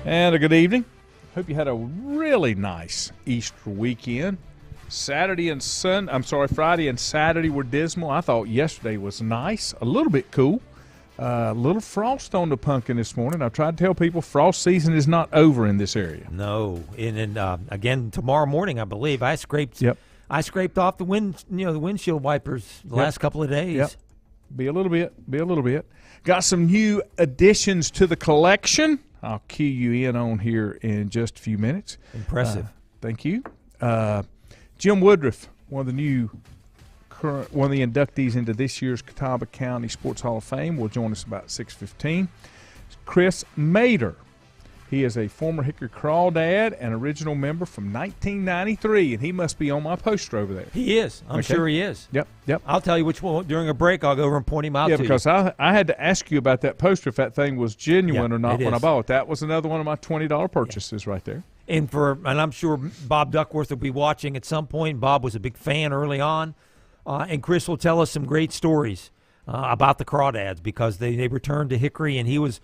And a good evening. Hope you had a really nice Easter weekend. Friday and Saturday were dismal. I thought yesterday was nice, a little bit cool. A little frost on the pumpkin this morning. I tried to tell people frost season is not over in this area. No, and again tomorrow morning, I believe I scraped off the windshield wipers the last couple of days. Yep. Be a little bit. Got some new additions to the collection. I'll cue you in on here in just a few minutes. Impressive. Thank you. Jim Woodruff, one of the inductees into this year's Catawba County Sports Hall of Fame, will join us about 6:15. Chris Mader. He is a former Hickory Crawdad and original member from 1993, and he must be on my poster over there. He is. I'm sure he is. Yep. I'll tell you which one. During a break, I'll go over and point him out to you. Yeah, because I had to ask you about that poster, if that thing was genuine or not when I bought it. That was another one of my $20 purchases right there. And I'm sure Bob Duckworth will be watching at some point. Bob was a big fan early on. And Chris will tell us some great stories about the Crawdads because they returned to Hickory, and he was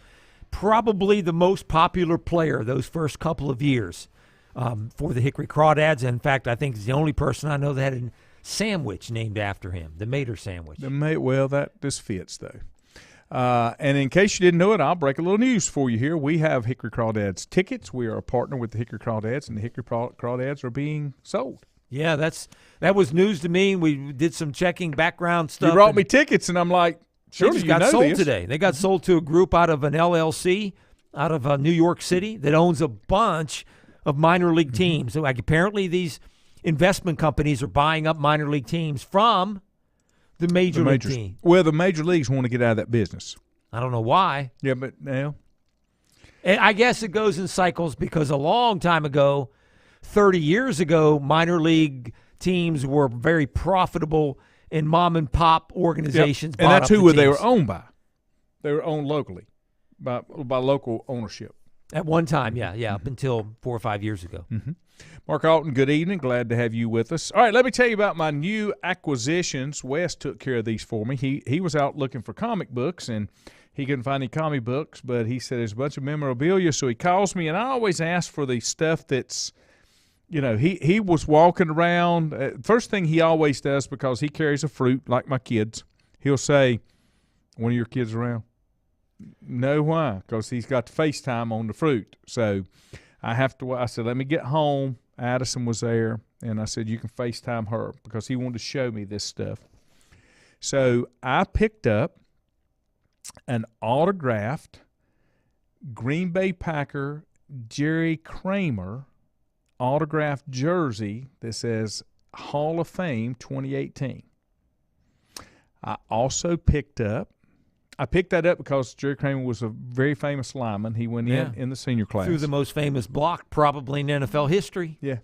probably the most popular player those first couple of years for the Hickory Crawdads. In fact, I think he's the only person I know that had a sandwich named after him, the Mader sandwich. This fits, though. And in case you didn't know it, I'll break a little news for you here. We have Hickory Crawdads tickets. We are a partner with the Hickory Crawdads, and the Hickory Crawdads are being sold. Yeah, that was news to me. We did some checking background stuff. You brought me tickets, and I'm like, surely you know this. They got sold today. They got sold to a group out of an LLC out of New York City that owns a bunch of minor league teams. So apparently these investment companies are buying up minor league teams from the major league team. Well, the major leagues want to get out of that business. I don't know why. Yeah, but now. And I guess it goes in cycles because a long time ago, 30 years ago, minor league teams were very profitable and mom-and-pop organizations. Yep. And that's who they were owned by. They were owned locally, by local ownership. At one time, yeah, up until 4 or 5 years ago. Mm-hmm. Mark Alton, good evening. Glad to have you with us. All right, let me tell you about my new acquisitions. Wes took care of these for me. He was out looking for comic books, and he couldn't find any comic books, but he said there's a bunch of memorabilia, so he calls me, and I always ask for the stuff that's, he was walking around. First thing he always does, because he carries a fruit like my kids, he'll say, "One of your kids around?" No, why? Because he's got the FaceTime on the fruit. So I said, let me get home. Addison was there, and I said, you can FaceTime her, because he wanted to show me this stuff. So I picked up an autographed Green Bay Packer Jerry Kramer autographed jersey that says Hall of Fame 2018. I picked that up because Jerry Kramer was a very famous lineman. He went in the senior class. Through the most famous block probably in NFL history. Yeah.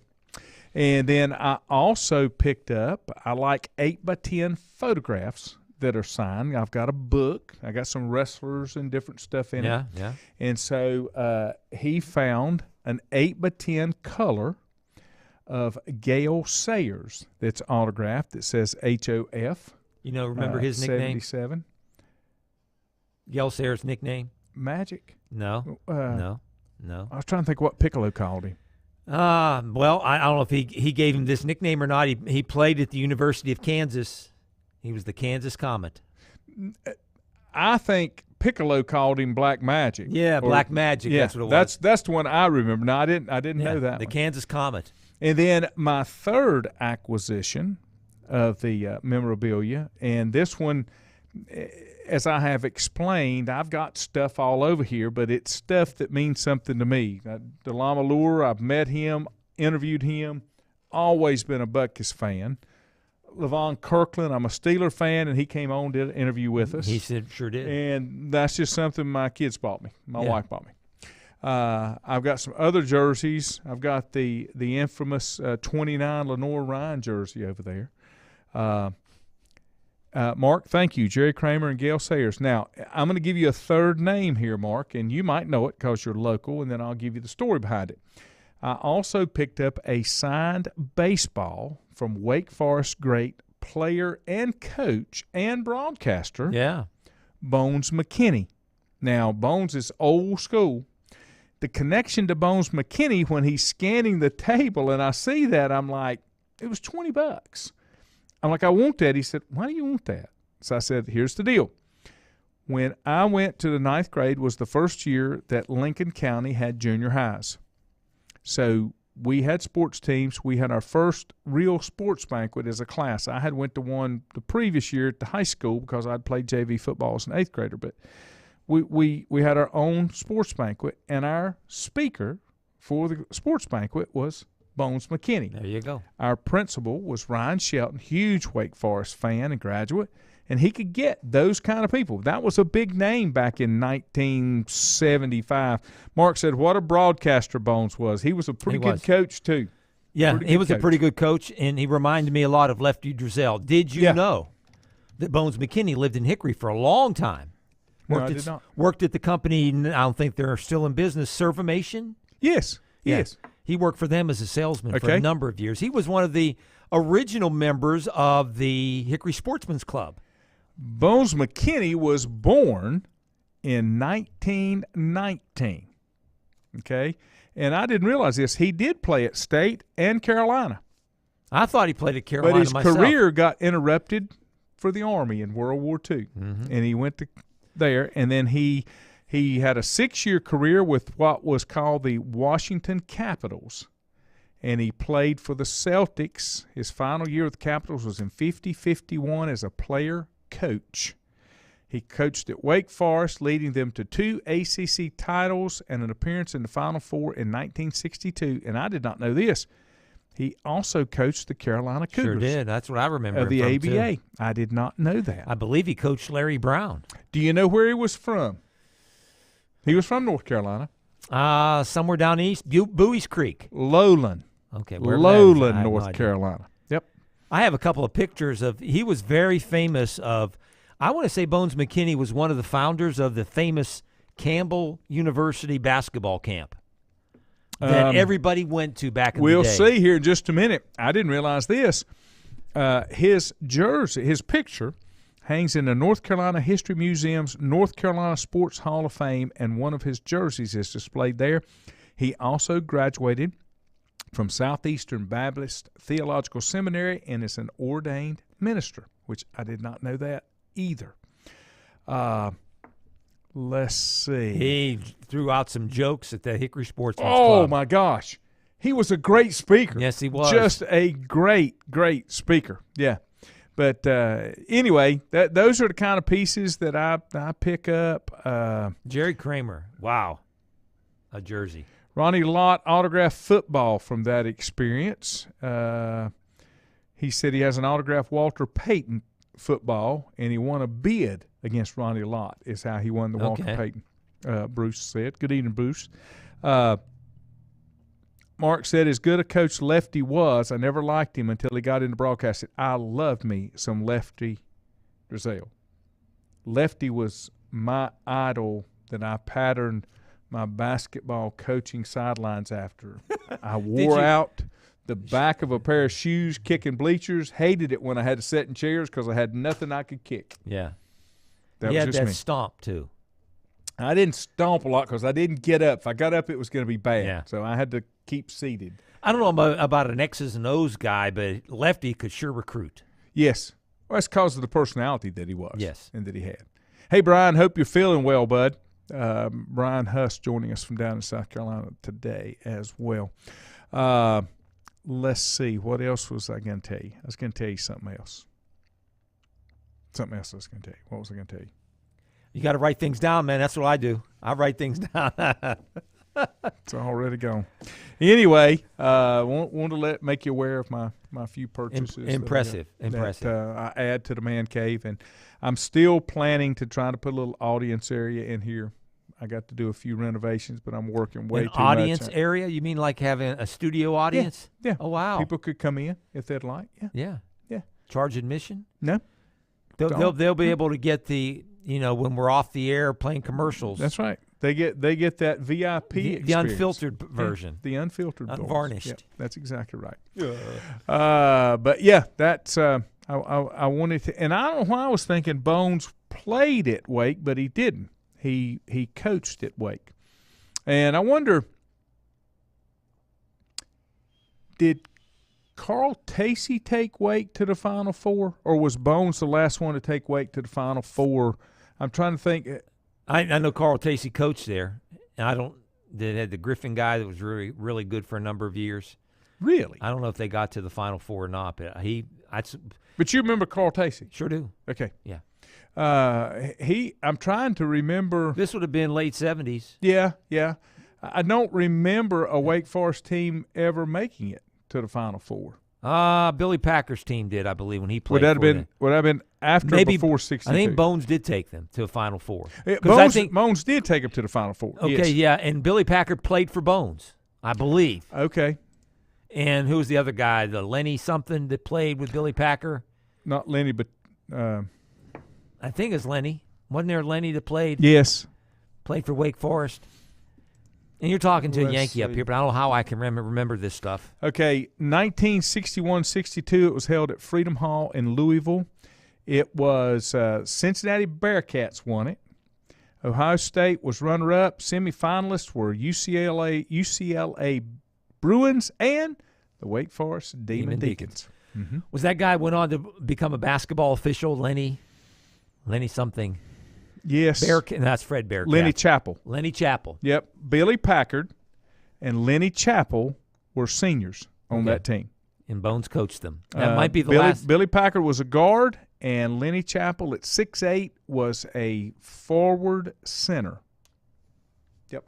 And then I also picked up, I like 8x10 photographs that are signed. I've got a book. I got some wrestlers and different stuff in it. Yeah. And so he found an 8x10 color of Gale Sayers that's autographed. It says HOF. Remember his nickname? 77. Gale Sayers' nickname? Magic. No. No. I was trying to think what Piccolo called him. Well, I don't know if he gave him this nickname or not. He played at the University of Kansas. He was the Kansas Comet. I think Piccolo called him Black Magic. Yeah, Black Magic. Yeah, that's what it was. That's the one I remember. No, I didn't know that. The one. Kansas Comet. And then my third acquisition of the memorabilia, and this one, as I have explained, I've got stuff all over here, but it's stuff that means something to me. DeLama Lure, I've met him, interviewed him, always been a Butkus fan. Levon Kirkland, I'm a Steeler fan, and he came on, did an interview with us. He sure did. And that's just something my kids bought me. My wife bought me. I've got some other jerseys. I've got the infamous 29 Lenore Ryan jersey over there. Mark, thank you. Jerry Kramer and Gale Sayers. Now, I'm going to give you a third name here, Mark, and you might know it because you're local, and then I'll give you the story behind it. I also picked up a signed baseball from Wake Forest great player and coach and broadcaster, yeah, Bones McKinney. Now, Bones is old school. the connection to Bones McKinney, when he's scanning the table and I see that, I'm like, it was $20. I'm like, I want that. He said, why do you want that? So I said, here's the deal. When I went to the 9th grade was the first year that Lincoln County had junior highs. So we had sports teams. We had our first real sports banquet as a class. I had went to one the previous year at the high school because I'd played JV football as an 8th grader. But we had our own sports banquet, and our speaker for the sports banquet was Bones McKinney. There you go. Our principal was Ryan Shelton, huge Wake Forest fan and graduate, and he could get those kind of people. That was a big name back in 1975. Mark said, what a broadcaster Bones was. He was a pretty good coach, too. Yeah, he was a pretty good coach, and he reminded me a lot of Lefty Drizel. Did you know that Bones McKinney lived in Hickory for a long time? No, I did not. Worked at the company, I don't think they're still in business, Servamation? Yes, yes. He worked for them as a salesman for a number of years. He was one of the original members of the Hickory Sportsman's Club. Bones McKinney was born in 1919, okay? And I didn't realize this. He did play at State and Carolina. I thought he played at Carolina myself. But his career got interrupted for the Army in World War II, and he went to there, and then he had a 6-year career with what was called the Washington Capitals, and he played for the Celtics. His final year with the Capitals was in 50-51 as a player-coach. He coached at Wake Forest, leading them to 2 ACC titles and an appearance in the Final Four in 1962, and I did not know this. He also coached the Carolina Cougars. Sure did. That's what I remember of the him ABA. Too. I did not know that. I believe he coached Larry Brown. Do you know where he was from? He was from North Carolina. Somewhere down east, Bowie's Creek. Lowland. Okay, Lowland, North Carolina. Yep. I have a couple of pictures of. He was very famous of. I want to say Bones McKinney was one of the founders of the famous Campbell University basketball camp that everybody went to back in the day. We'll see here in just a minute. I didn't realize this. His jersey, his picture, hangs in the North Carolina History Museum's North Carolina Sports Hall of Fame, and one of his jerseys is displayed there. He also graduated from Southeastern Baptist Theological Seminary and is an ordained minister, which I did not know that either. Let's see. He threw out some jokes at the Hickory Sportsman's Club. Oh, my gosh. He was a great speaker. Yes, he was. Just a great, great speaker. Yeah. But anyway, those are the kind of pieces that I pick up. Jerry Kramer. Wow. A jersey. Ronnie Lott autographed football from that experience. He said he has an autographed Walter Payton football, and he won a bid against Ronnie Lott is how he won the Walter Payton, Bruce said. Good evening, Bruce. Mark said, as good a coach Lefty was, I never liked him until he got into broadcasting. I loved me some Lefty Drizel. Lefty was my idol that I patterned my basketball coaching sidelines after. I wore out the back of a pair of shoes kicking bleachers, hated it when I had to sit in chairs because I had nothing I could kick. Yeah. That he was had just that me. stomp, too. I didn't stomp a lot because I didn't get up. If I got up, it was going to be bad. Yeah. So I had to keep seated. I don't know about an X's and O's guy, but Lefty could sure recruit. Yes. Well, that's because of the personality that he was. Yes. And that he had. Hey, Brian, hope you're feeling well, bud. Brian Huss joining us from down in South Carolina today as well. Let's see. What else was I going to tell you? I was going to tell you something else. Something else I was going to tell you. What was I going to tell you? You got to write things down, man. That's what I do. I write things down. It's already gone. Anyway, want to make you aware of my few purchases. Impressive. That I add to the man cave, and I'm still planning to try to put a little audience area in here. I got to do a few renovations, but I'm working way too much. An audience area? You mean like having a studio audience? Yeah. Oh, wow. People could come in if they'd like. Yeah. Yeah. Charge admission? No. They'll be able to get the, when we're off the air playing commercials. That's right. They get that VIP experience. The unfiltered version. The unfiltered unvarnished. Yeah, that's exactly right. But yeah, that's I wanted to, and I don't know why I was thinking Bones played at Wake, but he didn't. He coached at Wake. And I wonder, did Carl Tacey take Wake to the Final Four, or was Bones the last one to take Wake to the Final Four? I'm trying to think. I know Carl Tacey coached there, and they had the Griffin guy that was really, really good for a number of years. Really? I don't know if they got to the Final Four or not, but But you remember Carl Tacey? Sure do. Okay. Yeah. I'm trying to remember. This would have been late 70s. Yeah. I don't remember a Wake Forest team ever making it to the Final Four. Billy Packer's team did, I believe, when he played. Would that have been after or before 62? I think Bones did take them to a Final Four. Bones did take them to the Final Four. Okay, yes. yeah, and Billy Packer played for Bones, I believe. Okay. And who was the other guy, the Lenny something that played with Billy Packer? Not Lenny, but I think it's Lenny. Wasn't there Lenny that played? Yes. Played for Wake Forest. And you're talking to a Let's Yankee up see. here, but I don't know how I can remember this stuff. Okay, 1961-62, it was held at Freedom Hall in Louisville. It was Cincinnati Bearcats won it. Ohio State was runner-up. Semifinalists were UCLA Bruins and the Wake Forest Demon Deacons. Mm-hmm. Was that guy went on to become a basketball official, Lenny something? Yes. That's Fred Bearcat. Lenny Chappell. Lenny Chappell. Yep. Billy Packard and Lenny Chappell were seniors on that team. And Bones coached them. That might be the last. Billy Packard was a guard, and Lenny Chappell at 6'8" was a forward center. Yep.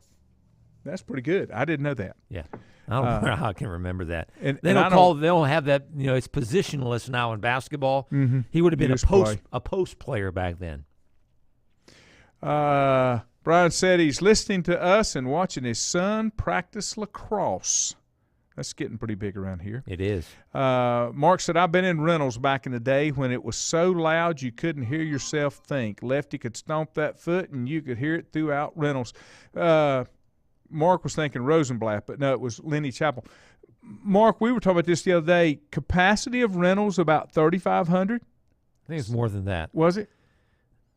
That's pretty good. I didn't know that. Yeah. I don't know how I can remember that. And they don't have that, it's positionless now in basketball. Mm-hmm. He would have been a post player back then. Brian said he's listening to us and watching his son practice lacrosse. That's getting pretty big around here. It is. Mark said, I've been in Reynolds back in the day when it was so loud you couldn't hear yourself think. Lefty could stomp that foot and you could hear it throughout Reynolds. Mark was thinking Rosenblatt, but no, it was Lenny Chappell. Mark, we were talking about this the other day. Capacity of Reynolds about 3,500? I think it's more than that. Was it?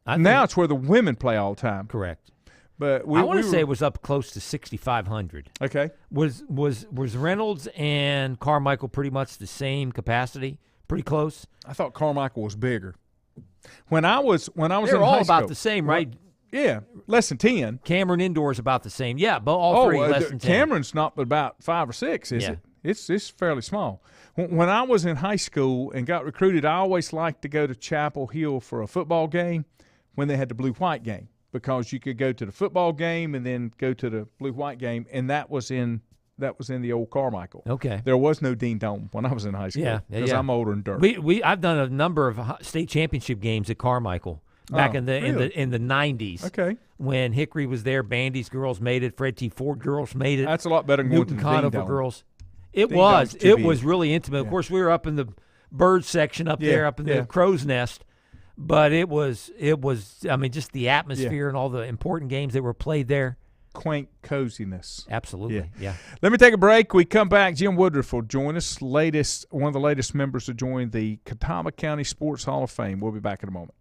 Now it's where the women play all the time. Correct. But I want to say it was up close to 6,500. Okay. Was Reynolds and Carmichael pretty much the same capacity? Pretty close. I thought Carmichael was bigger. When I was They're in all high about school, the same, right? Yeah, less than 10. Cameron Indoor is about the same. Yeah, but all three less than 10. Cameron's not but about 5 or 6, is it? It's fairly small. When I was in high school and got recruited, I always liked to go to Chapel Hill for a football game when they had the blue-white game, because you could go to the football game and then go to the blue-white game, and that was in the old Carmichael. Okay. There was no Dean Dome when I was in high school because I'm older than dirt. I've done a number of state championship games at Carmichael back in the 90s. Okay. When Hickory was there, Bandy's girls made it, Fred T. Ford girls made it. That's a lot better than going to the Dean Conover Dome. girls. It Dean was. Dome's too It big. was really intimate. Of course, we were up in the bird section up there, up in the crow's nest. But it was. I mean, just the atmosphere and all the important games that were played there. Quaint coziness. Absolutely, yeah. Let me take a break. We come back. Jim Woodruff will join us. One of the latest members to join the Catawba County Sports Hall of Fame. We'll be back in a moment.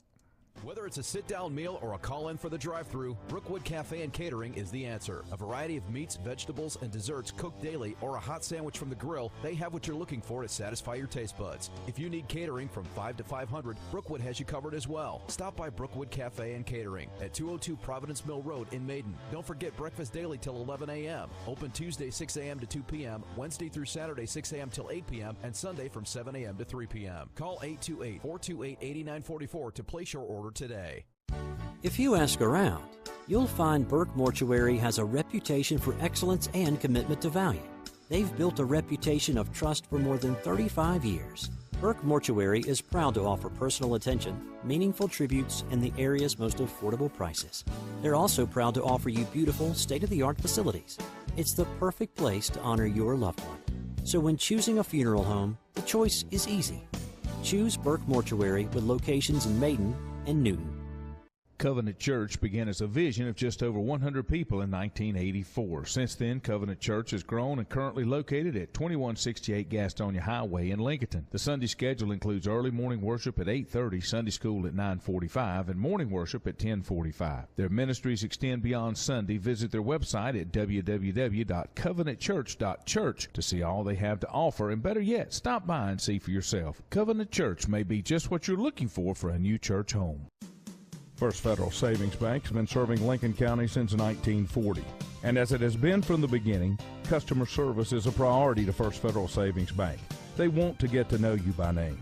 Whether it's a sit-down meal or a call-in for the drive-thru, Brookwood Cafe and Catering is the answer. A variety of meats, vegetables, and desserts cooked daily, or a hot sandwich from the grill, they have what you're looking for to satisfy your taste buds. If you need catering from 5 to 500, Brookwood has you covered as well. Stop by Brookwood Cafe and Catering at 202 Providence Mill Road in Maiden. Don't forget breakfast daily till 11 a.m. Open Tuesday 6 a.m. to 2 p.m., Wednesday through Saturday 6 a.m. till 8 p.m., and Sunday from 7 a.m. to 3 p.m. Call 828-428-8944 to place your order today. If you ask around, you'll find Burke Mortuary has a reputation for excellence and commitment to value. They've built a reputation of trust for more than 35 years. Burke Mortuary is proud to offer personal attention, meaningful tributes, and the area's most affordable prices. They're also proud to offer you beautiful, state-of-the-art facilities. It's the perfect place to honor your loved one. So when choosing a funeral home, the choice is easy. Choose Burke Mortuary with locations in Maiden and Newton. Covenant Church began as a vision of just over 100 people in 1984. Since then, Covenant Church has grown and currently located at 2168 Gastonia Highway in Lincoln. The Sunday schedule includes early morning worship at 8:30, Sunday school at 9:45, and morning worship at 10:45. Their ministries extend beyond Sunday. Visit their website at www.covenantchurch.church to see all they have to offer, and better yet, stop by and see for yourself. Covenant Church may be just what you're looking for a new church home. First Federal Savings Bank has been serving Lincoln County since 1940. And as it has been from the beginning, customer service is a priority to First Federal Savings Bank. They want to get to know you by name.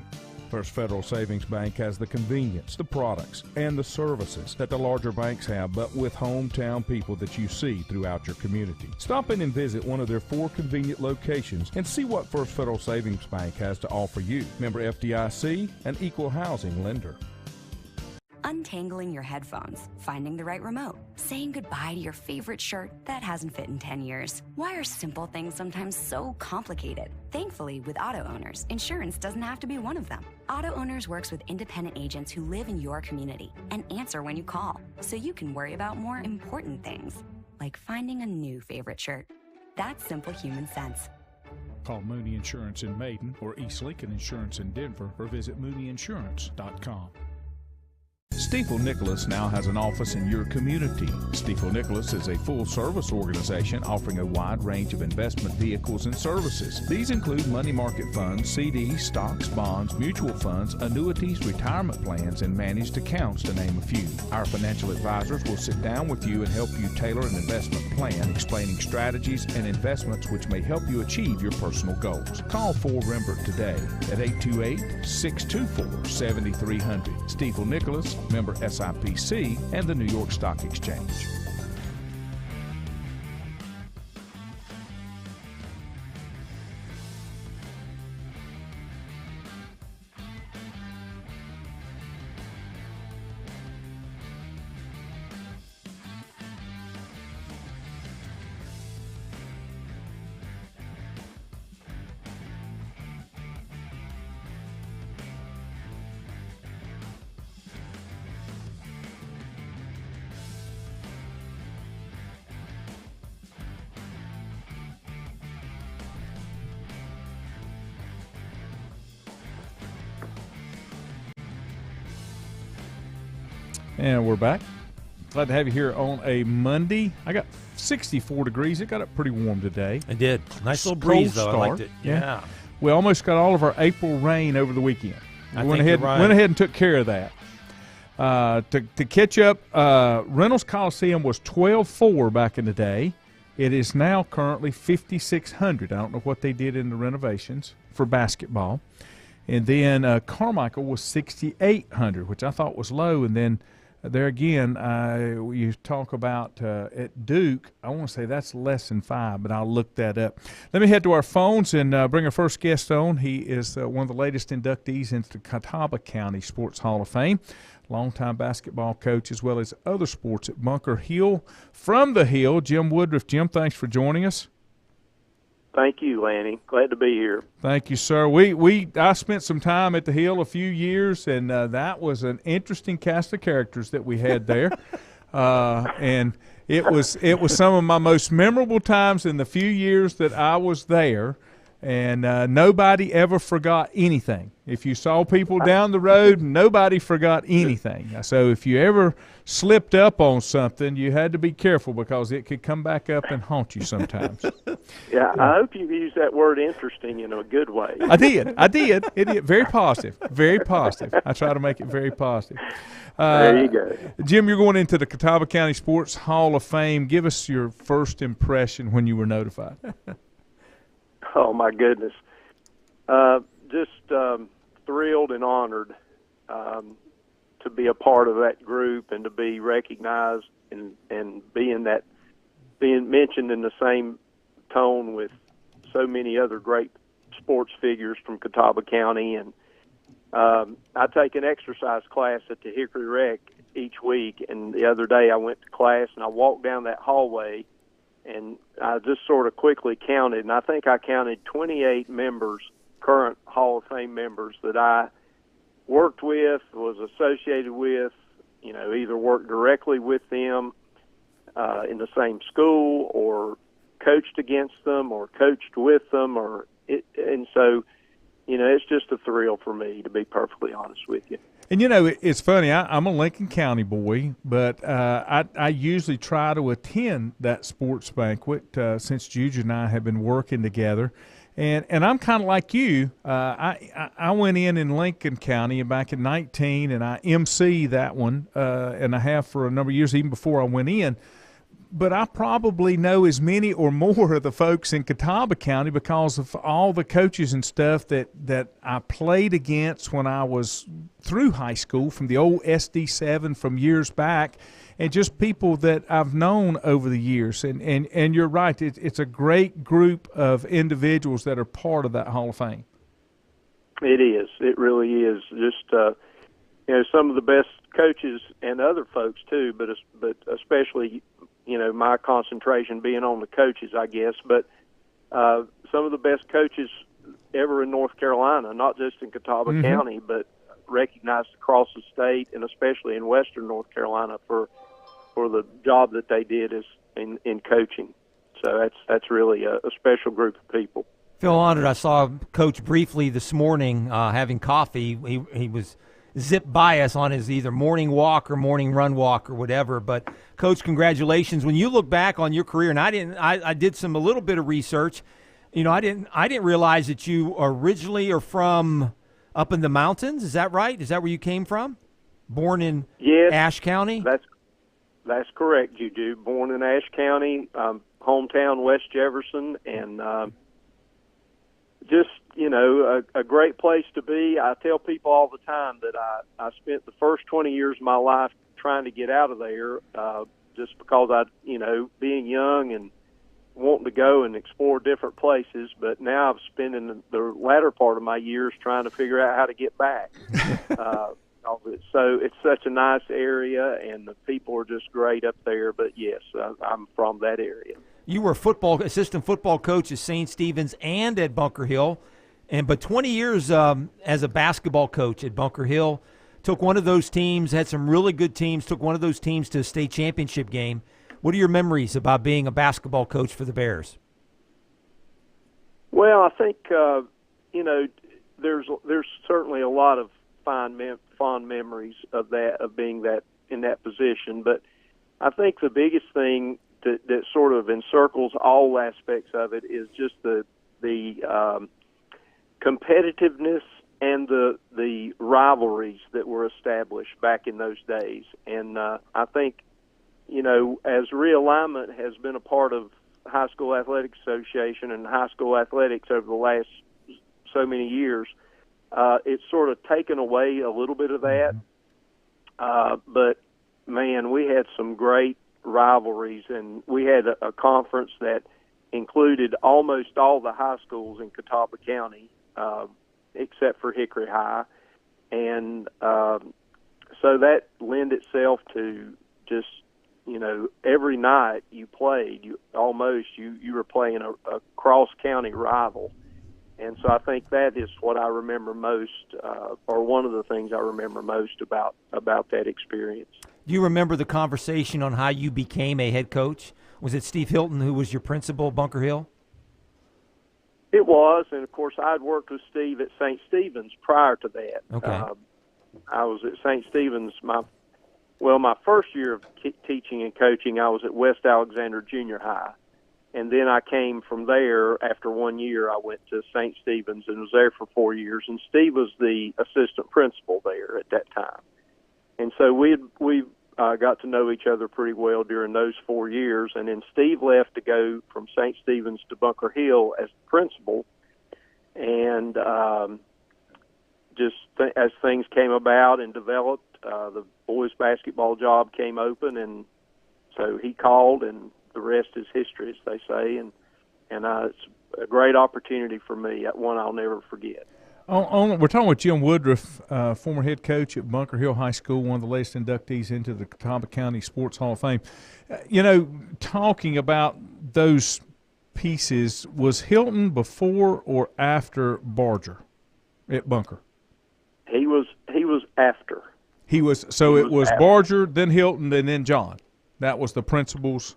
First Federal Savings Bank has the convenience, the products, and the services that the larger banks have, but with hometown people that you see throughout your community. Stop in and visit one of their 4 convenient locations and see what First Federal Savings Bank has to offer you. Member FDIC, an equal housing lender. Untangling your headphones, finding the right remote, saying goodbye to your favorite shirt that hasn't fit in 10 years. Why are simple things sometimes so complicated? Thankfully, with Auto Owners, insurance doesn't have to be one of them. Auto Owners works with independent agents who live in your community and answer when you call, so you can worry about more important things, like finding a new favorite shirt. That's simple human sense. Call Mooney Insurance in Maiden or East Lincoln Insurance in Denver, or visit mooneyinsurance.com. Stifel Nicholas now has an office in your community. Stifel Nicholas is a full-service organization offering a wide range of investment vehicles and services. These include money market funds, CDs, stocks, bonds, mutual funds, annuities, retirement plans, and managed accounts, to name a few. Our financial advisors will sit down with you and help you tailor an investment plan, explaining strategies and investments which may help you achieve your personal goals. Call 4Rembert today at 828-624-7300. Stifel Nicholas, member SIPC, and the New York Stock Exchange. And we're back. Glad to have you here on a Monday. I got 64 degrees. It got up pretty warm today. It did. Nice little breeze, though. Start. I liked it. Yeah. We almost got all of our April rain over the weekend. I went think ahead you're right. and took care of that. To catch up, Reynolds Coliseum was 12.4 back in the day. It is now currently 5,600. I don't know what they did in the renovations for basketball. And then Carmichael was 6,800, which I thought was low. And then there again, you talk about at Duke, I want to say that's less than 5, but I'll look that up. Let me head to our phones and bring our first guest on. He is one of the latest inductees into the Catawba County Sports Hall of Fame, longtime basketball coach as well as other sports at Bunker Hill. From the Hill, Jim Woodruff. Jim, thanks for joining us. Thank you, Lanny. Glad to be here. Thank you, sir. I spent some time at the Hill a few years, and that was an interesting cast of characters that we had there. And it was some of my most memorable times in the few years that I was there. And nobody ever forgot anything. If you saw people down the road, nobody forgot anything. So if you ever slipped up on something, you had to be careful because it could come back up and haunt you sometimes. Yeah, I hope you used that word interesting in a good way. I did. It very positive. Very positive. I try to make it very positive. There you go. Jim, you're going into the Catawba County Sports Hall of Fame. Give us your first impression when you were notified. Oh, my goodness. Just thrilled and honored to be a part of that group and to be recognized and being mentioned in the same tone with so many other great sports figures from Catawba County. And I take an exercise class at the Hickory Rec each week, and the other day I went to class and I walked down that hallway, and I just sort of quickly counted, and I think I counted 28 members, current Hall of Fame members, that I worked with, was associated with, either worked directly with them in the same school, or coached against them, or coached with them, and so it's just a thrill for me, to be perfectly honest with you. And it's funny. I'm a Lincoln County boy, but I usually try to attend that sports banquet since Juju and I have been working together. And I'm kind of like you. I went in Lincoln County back in 19, and I MC that one, and I have for a number of years, even before I went in. But I probably know as many or more of the folks in Catawba County because of all the coaches and stuff that I played against when I was through high school, from the old SD7 from years back, and just people that I've known over the years. And you're right, it's a great group of individuals that are part of that Hall of Fame. It is. It really is. Just some of the best coaches and other folks too, but especially my concentration being on the coaches, I guess. But some of the best coaches ever in North Carolina, not just in Catawba County, but recognized across the state, and especially in Western North Carolina for the job that they did in coaching. So that's really a special group of people. Phil Honored, I saw Coach briefly this morning having coffee. He was zipped by us on his either morning walk or morning run walk or whatever. But Coach, congratulations. When you look back on your career, and I did a little bit of research. I didn't realize that you originally are from up in the mountains. Is that right? Is that where you came from? Born in Ashe County? That's correct, Juju. Born in Ashe County, hometown West Jefferson, and just a great place to be. I tell people all the time that I spent the first 20 years of my life trying to get out of there, just because being young and wanting to go and explore different places. But now I'm spending the latter part of my years trying to figure out how to get back. So it's such a nice area, and the people are just great up there. But yes, I'm from that area. You were assistant football coach at St. Stephen's and at Bunker Hill, but 20 years as a basketball coach at Bunker Hill. Took one of those teams, had some really good teams, took one of those teams to a state championship game. What are your memories about being a basketball coach for the Bears? Well, I think there's certainly a lot of fond memories of being in that position. But I think the biggest thing that sort of encircles all aspects of it is just the competitiveness and the rivalries that were established back in those days. And I think, as realignment has been a part of High School Athletics Association and high school athletics over the last so many years, it's sort of taken away a little bit of that. But, man, we had some great rivalries, and we had a conference that included almost all the high schools in Catawba County, except for Hickory High. And so that lent itself to just, every night you played, you were playing a cross-county rival. And so I think that is what I remember most, or one of the things I remember most about that experience. Do you remember the conversation on how you became a head coach? Was it Steve Hilton who was your principal at Bunker Hill? It was, and of course I'd worked with Steve at St. Stephen's prior to that. Okay. I was at St. Stephen's my first year of teaching and coaching. I was at West Alexander Junior High, and then I came from there. After 1 year, I went to St. Stephen's and was there for 4 years. And Steve was the assistant principal there at that time, and so we got to know each other pretty well during those 4 years. And then Steve left to go from St. Stephen's to Bunker Hill as the principal. And as things came about and developed, the boys' basketball job came open, and so he called, and the rest is history, as they say. And it's a great opportunity for me, one I'll never forget. We're talking with Jim Woodruff, former head coach at Bunker Hill High School, one of the latest inductees into the Catawba County Sports Hall of Fame. Talking about those pieces, was Hilton before or after Barger at Bunker? He was after. He was it was Barger, then Hilton, and then John. That was the principals.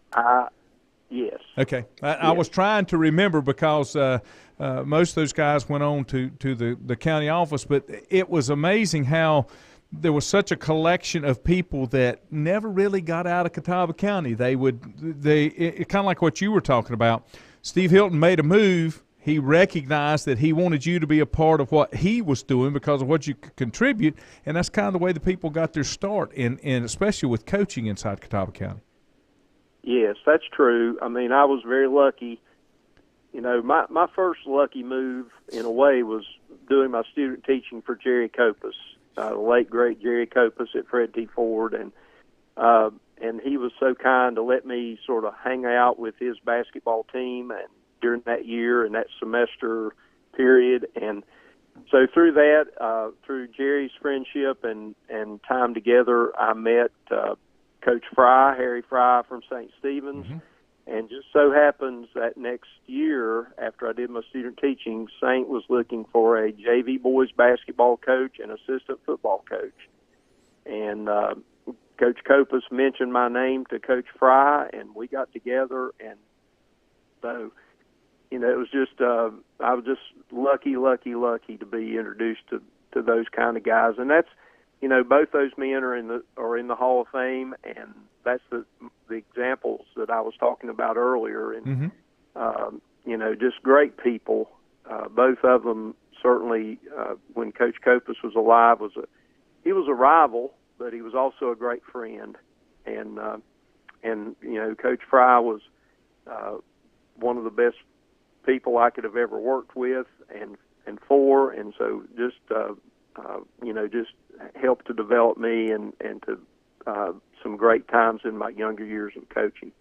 Yes. Okay, I was trying to remember because most of those guys went on to the county office, but it was amazing how there was such a collection of people that never really got out of Catawba County. They kind of like what you were talking about. Steve Hilton made a move. He recognized that he wanted you to be a part of what he was doing because of what you could contribute, and that's kind of the way the people got their start, in especially with coaching inside Catawba County. Yes, that's true. I mean, I was very lucky. You know, my first lucky move, in a way, was doing my student teaching for Jerry Copas, the late, great Jerry Copas at Fred T. Ford, and he was so kind to let me sort of hang out with his basketball team and during that year and that semester period. And so through that, through Jerry's friendship and time together, I met Coach Fry, Harry Fry from St. Stephen's. Mm-hmm. And just so happens that next year, after I did my student teaching, St. was looking for a JV boys basketball coach and assistant football coach. And Coach Copas mentioned my name to Coach Fry, and we got together. And so, you know, it was just I was just lucky to be introduced to those kind of guys. And that's, you know, both those men are in the Hall of Fame, and that's the examples that I was talking about earlier. And you know, just great people. Both of them certainly. When Coach Copas was alive, he was a rival, but he was also a great friend. And you know, Coach Fry was one of the best people I could have ever worked with and for, and so just you know, just helped to develop me and to some great times in my younger years of coaching.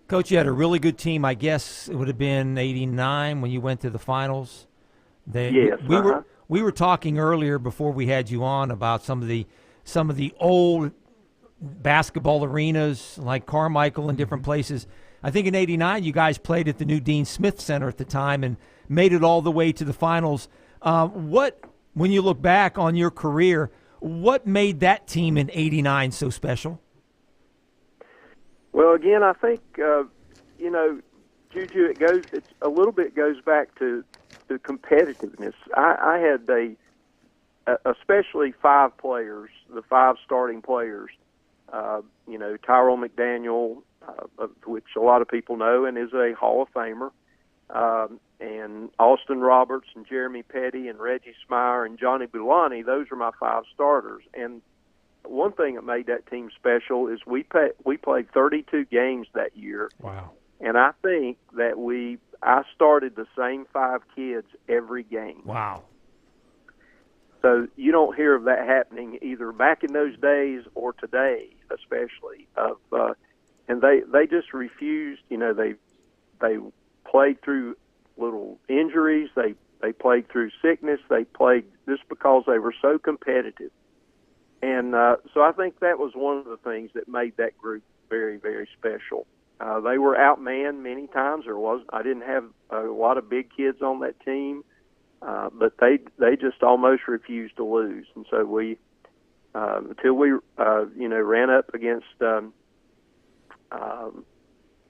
Coach, you had a really good team. I guess it would have been '89 when you went to the finals. Yes, we were talking earlier before we had you on about some of the old basketball arenas like Carmichael and different places. I think in '89 you guys played at the new Dean Smith Center at the time and made it all the way to the finals. When you look back on your career, what made that team in '89 so special? Well, again, I think you know, Juju, it a little bit goes back to the competitiveness. I had especially 5 players, the 5 starting players. You know, Tyrone McDaniel, of which a lot of people know and is a Hall of Famer, and Austin Roberts and Jeremy Petty and Reggie Smyer and Johnny Boulani. Those are my 5 starters. And one thing that made that team special is we played 32 games that year. Wow. And I think that I started the same 5 kids every game. Wow. So you don't hear of that happening either back in those days or today, especially. And they just refused. You know, they played through little injuries. They played through sickness. They played just because they were so competitive. And so I think that was one of the things that made that group very, very special. They were outmanned many times. I didn't have a lot of big kids on that team, but they just almost refused to lose. And so we, until we you know, ran up against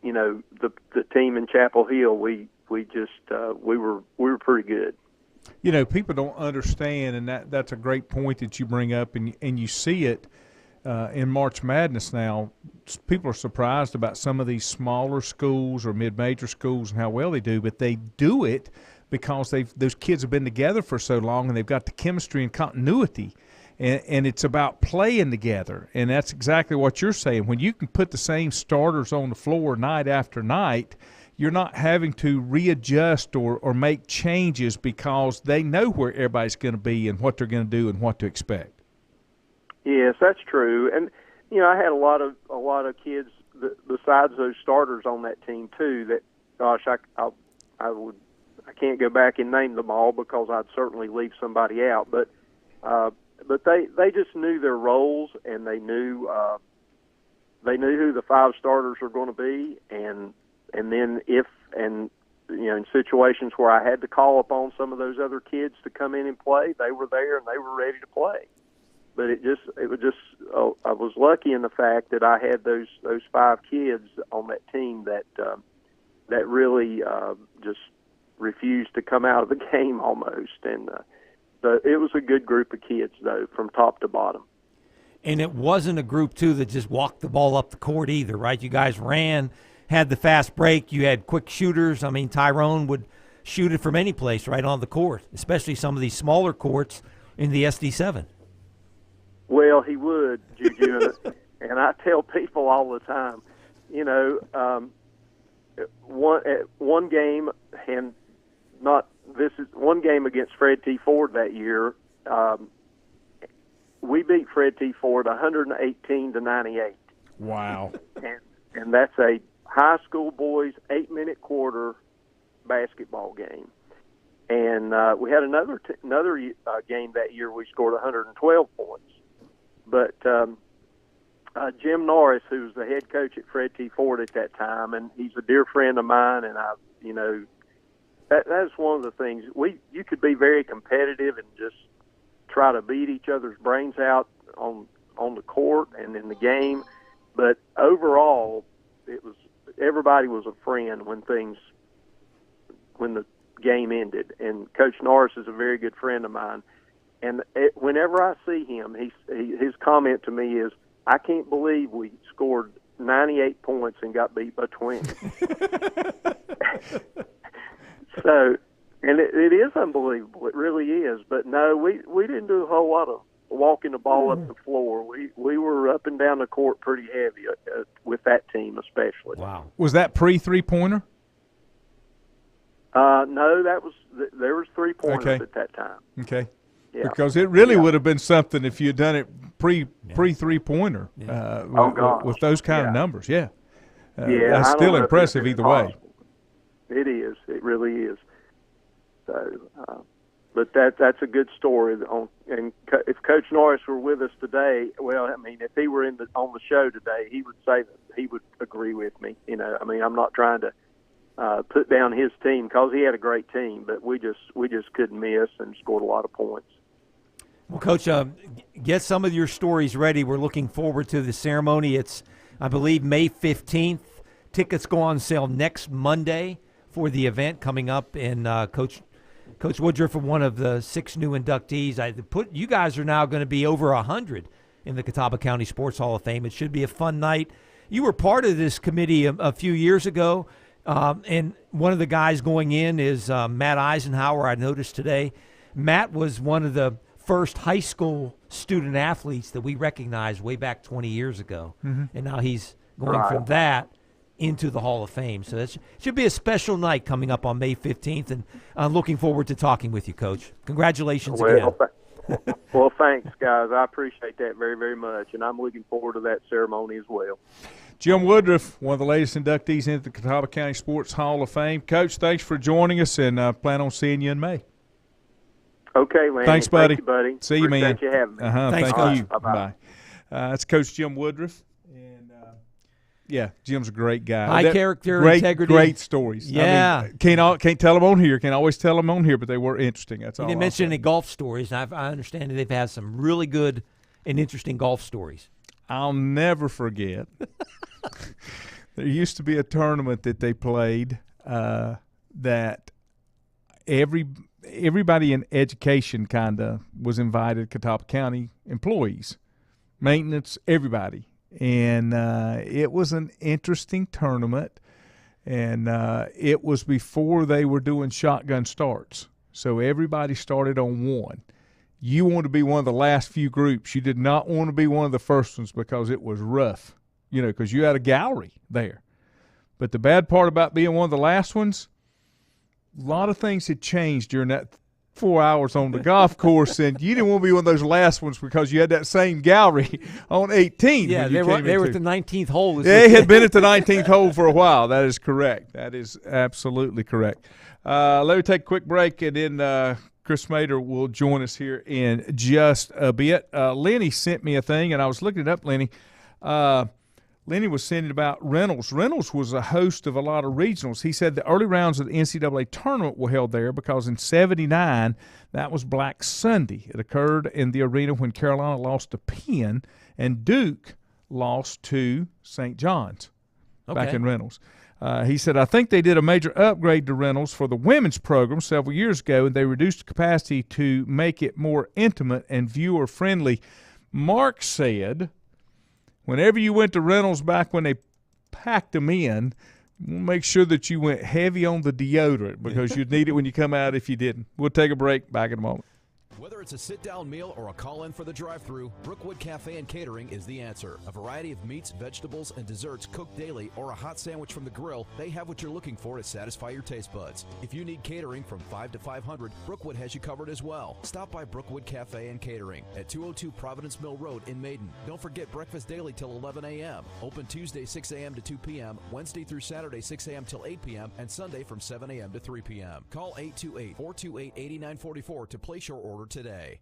you know, the team in Chapel Hill, we were pretty good. You know, people don't understand, and that's a great point that you bring up, and you see it in March Madness now. People are surprised about some of these smaller schools or mid-major schools and how well they do, but they do it because those kids have been together for so long and they've got the chemistry and continuity. And it's about playing together, and that's exactly what you're saying. When you can put the same starters on the floor night after night, you're not having to readjust or make changes because they know where everybody's going to be and what they're going to do and what to expect. Yes, that's true. And you know, I had a lot of kids besides those starters on that team too. That, gosh, I can't go back and name them all because I'd certainly leave somebody out, but they just knew their roles, and they knew who the 5 starters were going to be, and then you know, in situations where I had to call upon some of those other kids to come in and play, they were there and they were ready to play. but it was just I was lucky in the fact that I had those 5 kids on that team that really just refused to come out of the game almost, and so it was a good group of kids though from top to bottom. And it wasn't a group, too, that just walked the ball up the court either, right? You guys ran, had the fast break. You had quick shooters. I mean, Tyrone would shoot it from any place right on the court, especially some of these smaller courts in the SD7. Well, he would, Juju, and I tell people all the time, one game, and one game against Fred T. Ford that year. We beat Fred T. Ford 118-98. Wow! And that's a high school boys 8-minute quarter basketball game. And we had another game that year. We scored 112 points. But Jim Norris, who was the head coach at Fred T. Ford at that time, and he's a dear friend of mine, and that's one of the things. You could be very competitive and just try to beat each other's brains out on the court and in the game, but overall, everybody was a friend when the game ended. And Coach Norris is a very good friend of mine, and whenever I see him, his comment to me is, "I can't believe we scored 98 points and got beat by 20." So. And it is unbelievable. It really is. But no, we didn't do a whole lot of walking the ball up the floor. We were up and down the court pretty heavy with that team especially. Wow. Was that pre-3-pointer? No, there was 3-pointers at that time. Okay. Yeah. Because it really would have been something if you'd done it pre-3-pointer with those kind of numbers. Yeah. That's still impressive either way. It is. It really is. So, but that's a good story. And if Coach Norris were with us today, well, I mean, if he were on the show today, he would say that he would agree with me. I mean, I'm not trying to put down his team because he had a great team, but we just couldn't miss and scored a lot of points. Well, Coach, get some of your stories ready. We're looking forward to the ceremony. It's, I believe, May 15th. Tickets go on sale next Monday for the event coming up, and Coach Woodruff, one of the 6 new inductees. You guys are now going to be over 100 in the Catawba County Sports Hall of Fame. It should be a fun night. You were part of this committee a few years ago, and one of the guys going in is Matt Eisenhower, I noticed today. Matt was one of the first high school student athletes that we recognized way back 20 years ago, and now he's going from that into the Hall of Fame. So that should be a special night coming up on May 15th, and I'm looking forward to talking with you, Coach. Congratulations again. Well, thanks, guys. I appreciate that very, very much, and I'm looking forward to that ceremony as well. Jim Woodruff, one of the latest inductees into the Catawba County Sports Hall of Fame. Coach, thanks for joining us, and plan on seeing you in May. Okay, Lanny. Thanks, buddy. Thank you, buddy. See you, man. Appreciate you having me. Thanks, Thank you. Bye-bye. Bye. That's Coach Jim Woodruff. Yeah, Jim's a great guy. High character, great, integrity. Great stories. Yeah. I mean, can't tell them on here. Can't always tell them on here, but they were interesting. That's all. You didn't mention any golf stories. I understand that they've had some really good and interesting golf stories. I'll never forget. There used to be a tournament that they played that everybody in education kind of was invited, Catawba County employees, maintenance, everybody. And it was an interesting tournament, and it was before they were doing shotgun starts. So everybody started on one. You want to be one of the last few groups. You did not want to be one of the first ones because it was rough, because you had a gallery there. But the bad part about being one of the last ones, a lot of things had changed during that 4 hours on the golf course, and you didn't want to be one of those last ones because you had that same gallery on 18. Yeah, they were at the 19th hole. They had been at the 19th hole for a while. That is correct. That is absolutely correct. Let me take a quick break, and then Chris Mader will join us here in just a bit. Lenny sent me a thing, and I was looking it up, Lenny. Lenny was saying about Reynolds. Reynolds was a host of a lot of regionals. He said the early rounds of the NCAA tournament were held there because in '79, that was Black Sunday. It occurred in the arena when Carolina lost to Penn and Duke lost to St. John's back in Reynolds. He said, I think they did a major upgrade to Reynolds for the women's program several years ago, and they reduced the capacity to make it more intimate and viewer-friendly. Mark said, whenever you went to Reynolds back when they packed them in, make sure that you went heavy on the deodorant because you'd need it when you come out if you didn't. We'll take a break. Back in a moment. Whether it's a sit-down meal or a call-in for the drive-thru, Brookwood Cafe and Catering is the answer. A variety of meats, vegetables, and desserts cooked daily or a hot sandwich from the grill, they have what you're looking for to satisfy your taste buds. If you need catering from 5 to 500, Brookwood has you covered as well. Stop by Brookwood Cafe and Catering at 202 Providence Mill Road in Maiden. Don't forget breakfast daily till 11 a.m. Open Tuesday 6 a.m. to 2 p.m., Wednesday through Saturday 6 a.m. till 8 p.m., and Sunday from 7 a.m. to 3 p.m. Call 828-428-8944 to place your order today.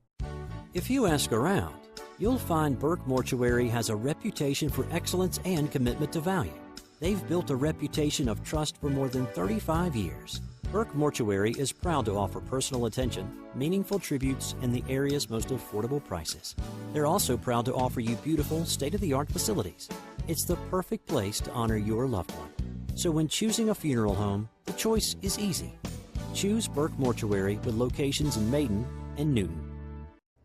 If you ask around, you'll find Burke Mortuary has a reputation for excellence and commitment to value. They've built a reputation of trust for more than 35 years. Burke Mortuary is proud to offer personal attention, meaningful tributes, and the area's most affordable prices. They're also proud to offer you beautiful, state-of-the-art facilities. It's the perfect place to honor your loved one. So when choosing a funeral home, the choice is easy. Choose Burke Mortuary with locations in Maiden and Newton.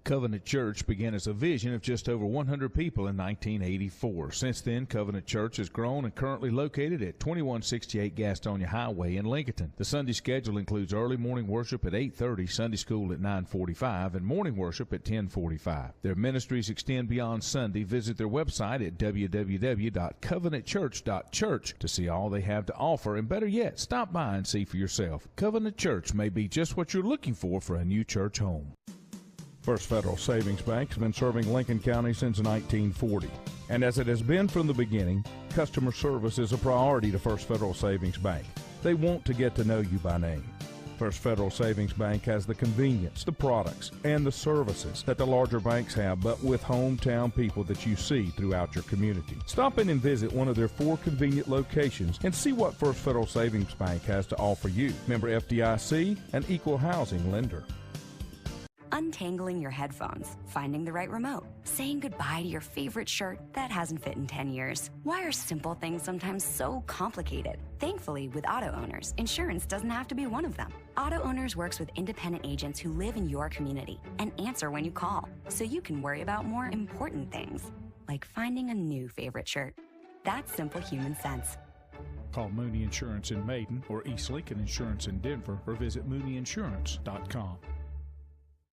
Covenant Church began as a vision of just over 100 people in 1984. Since then, Covenant Church has grown and currently located at 2168 Gastonia Highway in Lincoln. The Sunday schedule includes early morning worship at 8:30, Sunday school at 9:45, and morning worship at 10:45. Their ministries extend beyond Sunday. Visit their website at www.covenantchurch.church to see all they have to offer, and better yet, stop by and see for yourself. Covenant Church may be just what you're looking for a new church home. First Federal Savings Bank has been serving Lincoln County since 1940. And as it has been from the beginning, customer service is a priority to First Federal Savings Bank. They want to get to know you by name. First Federal Savings Bank has the convenience, the products, and the services that the larger banks have, but with hometown people that you see throughout your community. Stop in and visit one of their 4 convenient locations and see what First Federal Savings Bank has to offer you. Member FDIC, an equal housing lender. Untangling your headphones, finding the right remote, saying goodbye to your favorite shirt that hasn't fit in 10 years. Why are simple things sometimes so complicated? Thankfully, with auto owners, insurance doesn't have to be one of them. Auto Owners works with independent agents who live in your community and answer when you call, so you can worry about more important things, like finding a new favorite shirt. That's simple human sense. Call Mooney Insurance in Maiden or East Lincoln Insurance in Denver or visit mooneyinsurance.com.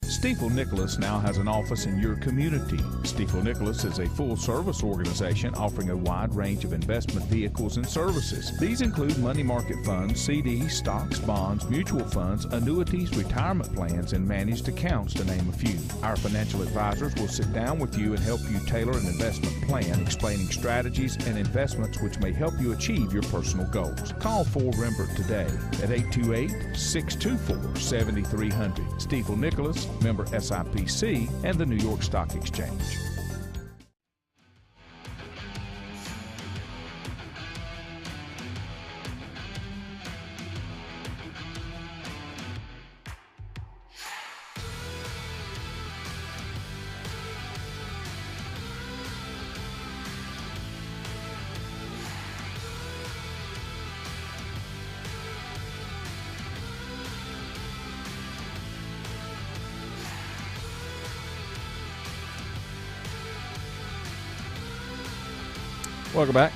Stifel Nicholas now has an office in your community. Stifel Nicholas is a full-service organization offering a wide range of investment vehicles and services. These include money market funds, CDs, stocks, bonds, mutual funds, annuities, retirement plans, and managed accounts, to name a few. Our financial advisors will sit down with you and help you tailor an investment plan, explaining strategies and investments which may help you achieve your personal goals. Call 4Rembert today at 828-624-7300. Stifel Nicholas, member SIPC, and the New York Stock Exchange. Welcome back.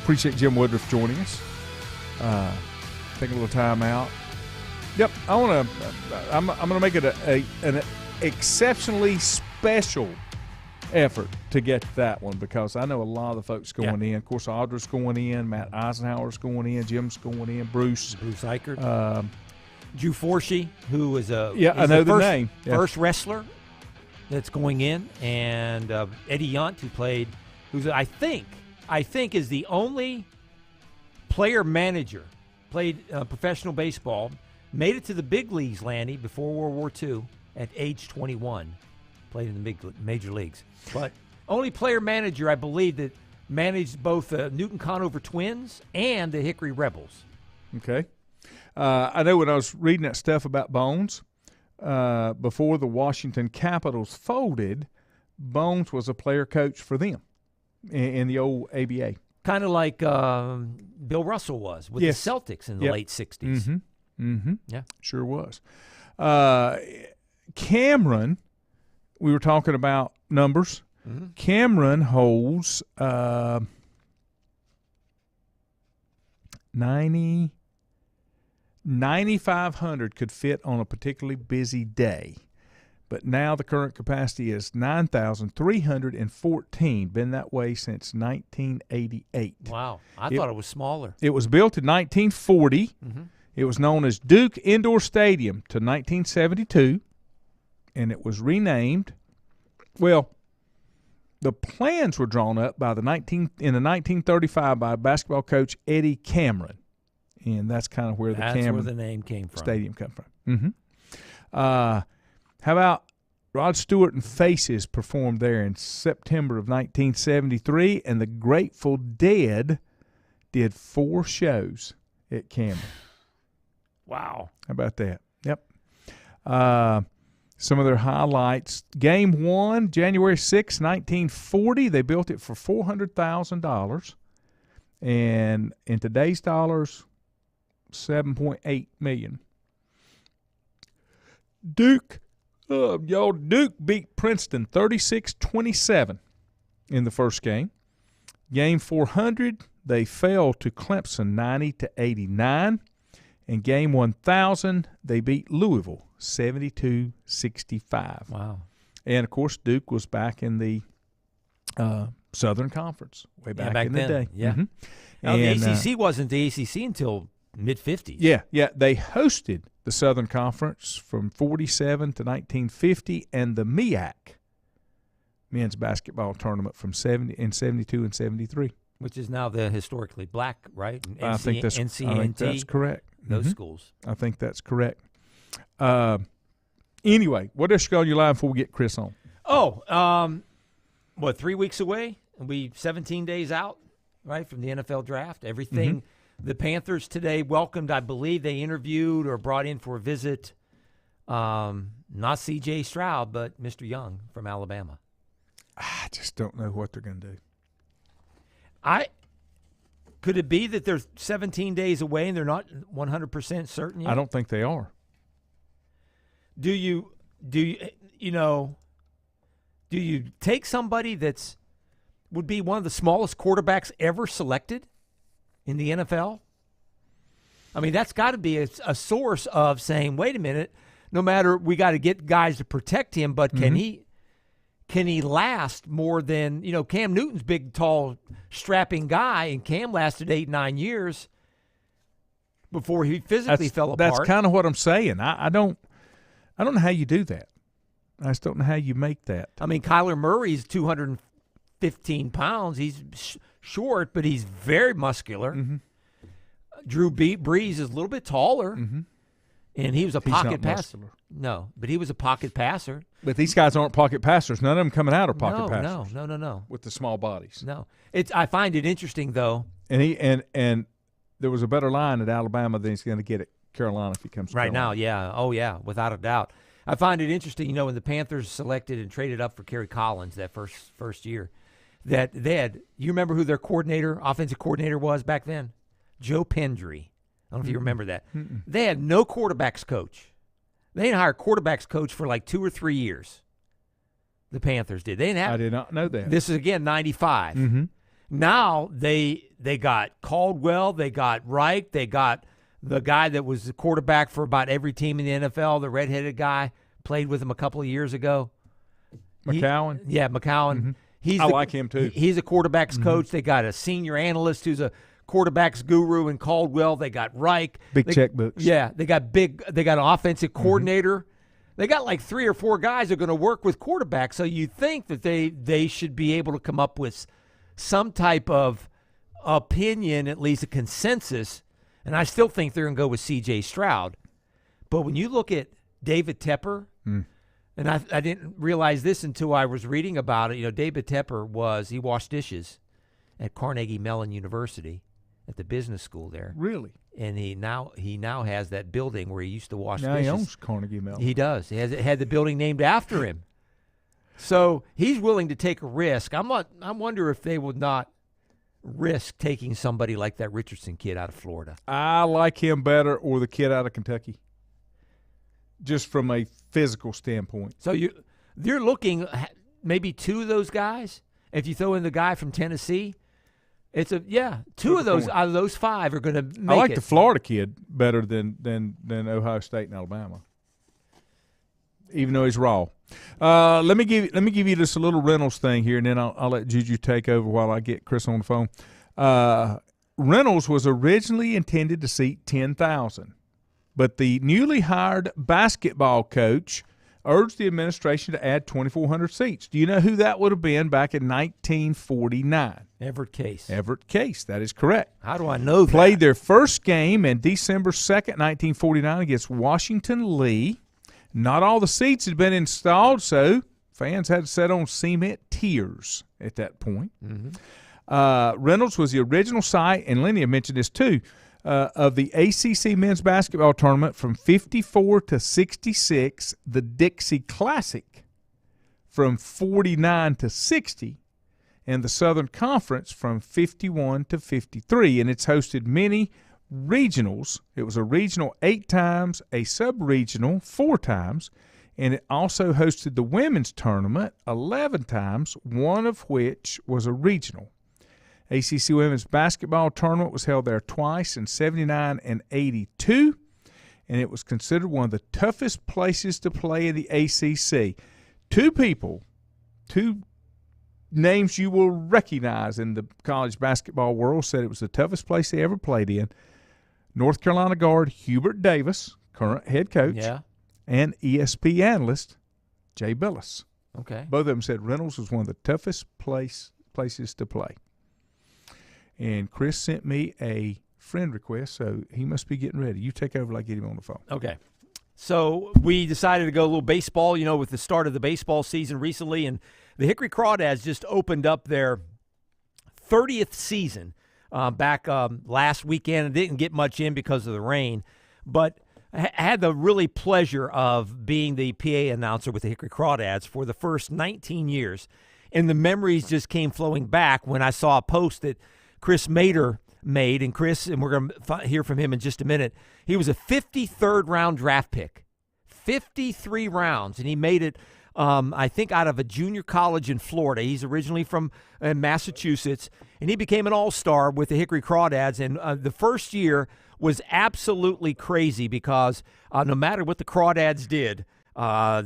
Appreciate Jim Woodruff joining us. Taking a little time out. Yep, I'm gonna make it an exceptionally special effort to get to that one, because I know a lot of the folks going in. Of course, Audra's going in, Matt Eisenhower's going in, Jim's going in, Bruce Eichert, Drew Forshee, who is I know the name. First wrestler that's going in, and Eddie Yunt, who's I think is the only player manager, played professional baseball, made it to the big leagues, Lanny, before World War II at age 21. Played in the major leagues. But only player manager, I believe, that managed both the Newton Conover Twins and the Hickory Rebels. Okay. I know when I was reading that stuff about Bones, before the Washington Capitals folded, Bones was a player coach for them in the old ABA. Kind of like Bill Russell was with the Celtics in the late 60s. Mm-hmm. Mm-hmm. Yeah. Sure was. Cameron, we were talking about numbers. Mm-hmm. Cameron holds 9,500 could fit on a particularly busy day. But now the current capacity is 9,314. Been that way since 1988. Wow. I thought it was smaller. It was built in 1940. Mm-hmm. It was known as Duke Indoor Stadium to 1972, and it was renamed. Well, the plans were drawn up by in the 1935 by basketball coach Eddie Cameron, and that's kind of where that's Cameron where the name came from. Stadium come from. Mm-hmm. How about Rod Stewart and Faces performed there in September of 1973, and the Grateful Dead did 4 shows at Cameron. Wow. How about that? Yep. Some of their highlights. Game 1, January 6, 1940. They built it for $400,000. And in today's dollars, $7.8 million. Duke beat Princeton 36-27 in the first game. Game 400, they fell to Clemson 90-89. In game 1000, they beat Louisville 72-65. Wow. And, of course, Duke was back in the Southern Conference way back in then. the day. Yeah. Mm-hmm. Now, And, the ACC wasn't the ACC until mid-50s. Yeah. They hosted the Southern Conference from 47 to 1950, and the MEAC men's basketball tournament from 72 and 73. Which is now the historically black, right? I think that's correct. Those schools. I think that's correct. Anyway, what else you got on your line before we get Chris on? 3 weeks away? We 17 days out, right, from the NFL draft. Everything. Mm-hmm. The Panthers today welcomed, I believe they interviewed or brought in for a visit, not C.J. Stroud, but Mr. Young from Alabama. I just don't know what they're going to do. Could it be that they're 17 days away and they're not 100% certain yet? I don't think they are. Do you take somebody would be one of the smallest quarterbacks ever selected in the NFL? I mean, that's got to be a source of saying, wait a minute, no matter, we got to get guys to protect him, but can he last more than, Cam Newton's big, tall, strapping guy, and Cam lasted 8-9 years before he physically fell apart. That's kind of what I'm saying. I don't know how you do that. I just don't know how you make that. I mean, Kyler Murray's 215 pounds. He's short, but he's very muscular. Mm-hmm. Drew Brees is a little bit taller, and he was a pocket passer. No, but he was a pocket passer. But these guys aren't pocket passers. None of them coming out are pocket passers. No. With the small bodies. No. I find it interesting, though. And there was a better line at Alabama than he's going to get at Carolina if he comes to right Carolina. now. Yeah. Oh, yeah, without a doubt. I find it interesting, when the Panthers selected and traded up for Kerry Collins that first year, that they had, you remember who their offensive coordinator was back then? Joe Pendry. I don't know if you remember that. They had no quarterbacks coach. They didn't hire a quarterbacks coach for like 2 or 3 years. The Panthers did. They didn't have. I did not know that. This is, again, 95. Mm-hmm. Now they got Caldwell. They got Reich. They got the guy that was the quarterback for about every team in the NFL, the redheaded guy, played with him a couple of years ago. McCowan? McCowan. Mm-hmm. I like him too. He's a quarterbacks coach. They got a senior analyst who's a quarterbacks guru in Caldwell. They got Reich. Big checkbooks. Yeah, they got an offensive coordinator. They got like 3 or 4 guys that are going to work with quarterbacks. So you think that they should be able to come up with some type of opinion, at least a consensus. And I still think they're going to go with C.J. Stroud. But when you look at David Tepper, and I didn't realize this until I was reading about it. David Tepper he washed dishes. at Carnegie Mellon University at the business school there. Really? And he now has that building where he used to wash Now dishes. he owns Carnegie Mellon. He does. He had the building named after him. So he's willing to take a risk. I wonder if they would not risk taking somebody like that Richardson kid out of Florida. I like him better, or the kid out of Kentucky, just from a physical standpoint. So you're looking maybe two of those guys. If you throw in the guy from Tennessee, two of those out of those five are going to make it. I like the Florida kid better than Ohio State and Alabama, even though he's raw. Let me give you just a little Reynolds thing here, and then I'll let Juju take over while I get Chris on the phone. Reynolds was originally intended to seat 10,000, but the newly hired basketball coach urged the administration to add 2,400 seats. Do you know who that would have been back in 1949? Everett Case. Everett Case, that is correct. How do I know that? Played their first game in December 2nd, 1949 against Washington Lee. Not all the seats had been installed, so fans had to sit on cement tiers at that point. Mm-hmm. Reynolds was the original site, and Lenny mentioned this too, of the ACC men's basketball tournament from 54 to 66, the Dixie Classic from 49 to 60, and the Southern Conference from 51 to 53. And it's hosted many regionals. It was a regional 8 times, a sub-regional 4 times, and it also hosted the women's tournament 11 times, one of which was a regional. ACC women's basketball tournament was held there twice in 79 and 82, and it was considered one of the toughest places to play in the ACC. Two names you will recognize in the college basketball world said it was the toughest place they ever played in. North Carolina guard Hubert Davis, current head coach, and ESP analyst Jay Billis. Okay. Both of them said Reynolds was one of the toughest places to play. And Chris sent me a friend request, so he must be getting ready. You take over till I get him on the phone. Okay. So we decided to go a little baseball, with the start of the baseball season recently, and the Hickory Crawdads just opened up their 30th season back last weekend. It didn't get much in because of the rain, but I had the really pleasure of being the PA announcer with the Hickory Crawdads for the first 19 years, and the memories just came flowing back when I saw a post that Chris Mader made, and we're going to hear from him in just a minute. He was a 53rd round draft pick, 53 rounds, and he made it, I think, out of a junior college in Florida. He's originally from Massachusetts, and he became an all-star with the Hickory Crawdads, and the first year was absolutely crazy because no matter what the Crawdads did,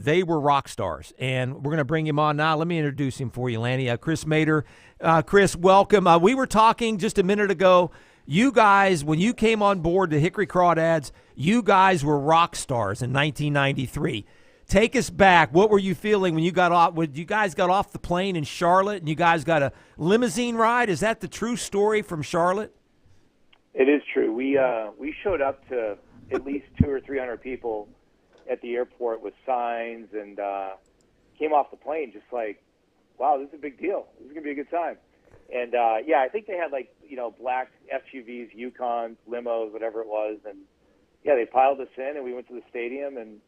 they were rock stars, and we're going to bring him on now. Let me introduce him for you, Lanny. Chris Mader. Chris, welcome. We were talking just a minute ago. You guys, when you came on board the Hickory Crawdads, you guys were rock stars in 1993. Take us back. What were you feeling when you got off? When you guys got off the plane in Charlotte, and you guys got a limousine ride? Is that the true story from Charlotte? It is true. We showed up to at least 200 or 300 people at the airport with signs, and came off the plane just like, wow, this is a big deal. This is going to be a good time. And, I think they had, black SUVs, Yukons, limos, whatever it was. And, they piled us in, and we went to the stadium. And,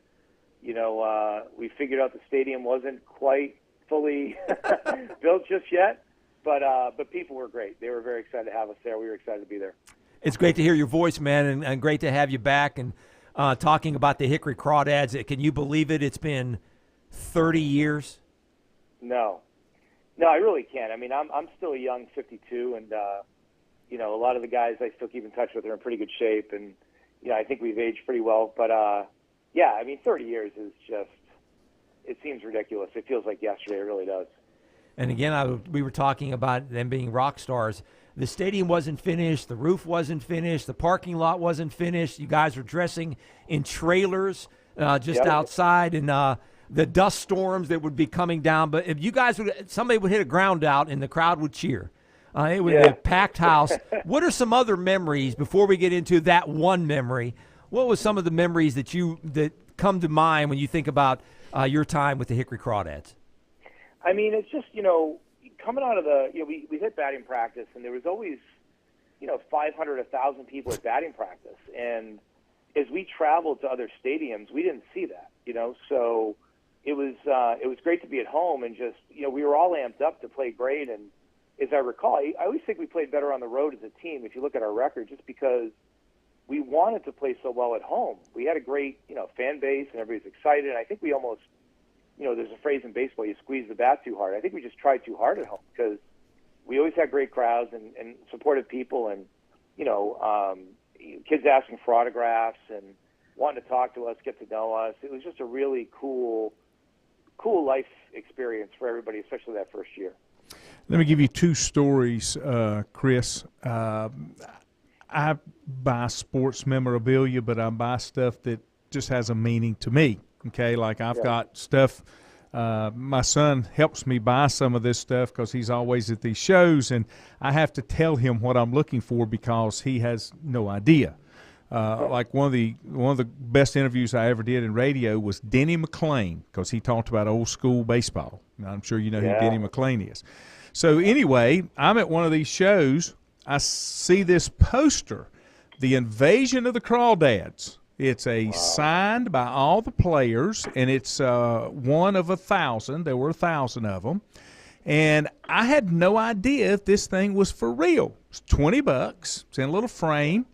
we figured out the stadium wasn't quite fully built just yet. But people were great. They were very excited to have us there. We were excited to be there. It's great to hear your voice, man, and great to have you back. And talking about the Hickory Crawdads, can you believe it? It's been 30 years. No, I really can't. I mean, I'm still a young 52, and a lot of the guys I still keep in touch with are in pretty good shape, and I think we've aged pretty well. But 30 years is just, it seems ridiculous. It feels like yesterday. It really does. And again, we were talking about them being rock stars. The stadium wasn't finished. The roof wasn't finished. The parking lot wasn't finished. You guys were dressing in trailers outside, and the dust storms that would be coming down. But if you guys somebody would hit a ground out, and the crowd would cheer. It would be a packed house. What are some other memories before we get into that one memory? What was some of the memories that come to mind when you think about your time with the Hickory Crawdads? I mean, it's just, coming out of we hit batting practice, and there was always, 500, 1,000 people at batting practice. And as we traveled to other stadiums, we didn't see that, So it was great to be at home and just, we were all amped up to play great. And as I recall, I always think we played better on the road as a team if you look at our record, just because we wanted to play so well at home. We had a great, fan base, and everybody's excited. And I think we almost, there's a phrase in baseball, you squeeze the bat too hard. I think we just tried too hard at home because we always had great crowds and supportive people, and, kids asking for autographs and wanting to talk to us, get to know us. It was just a really cool life experience for everybody, especially that first year. Let me give you two stories, Chris. I buy sports memorabilia, but I buy stuff that just has a meaning to me. Okay, like I've got stuff. My son helps me buy some of this stuff because he's always at these shows, and I have to tell him what I'm looking for because he has no idea. Like one of the best interviews I ever did in radio was Denny McClain, because he talked about old school baseball. Now, I'm sure you know who Denny McClain is. So anyway, I'm at one of these shows. I see this poster, The Invasion of the Crawdads. It's signed by all the players, and it's one of 1,000. There were 1,000 of them. And I had no idea if this thing was for real. It's $20. It's in a little frame.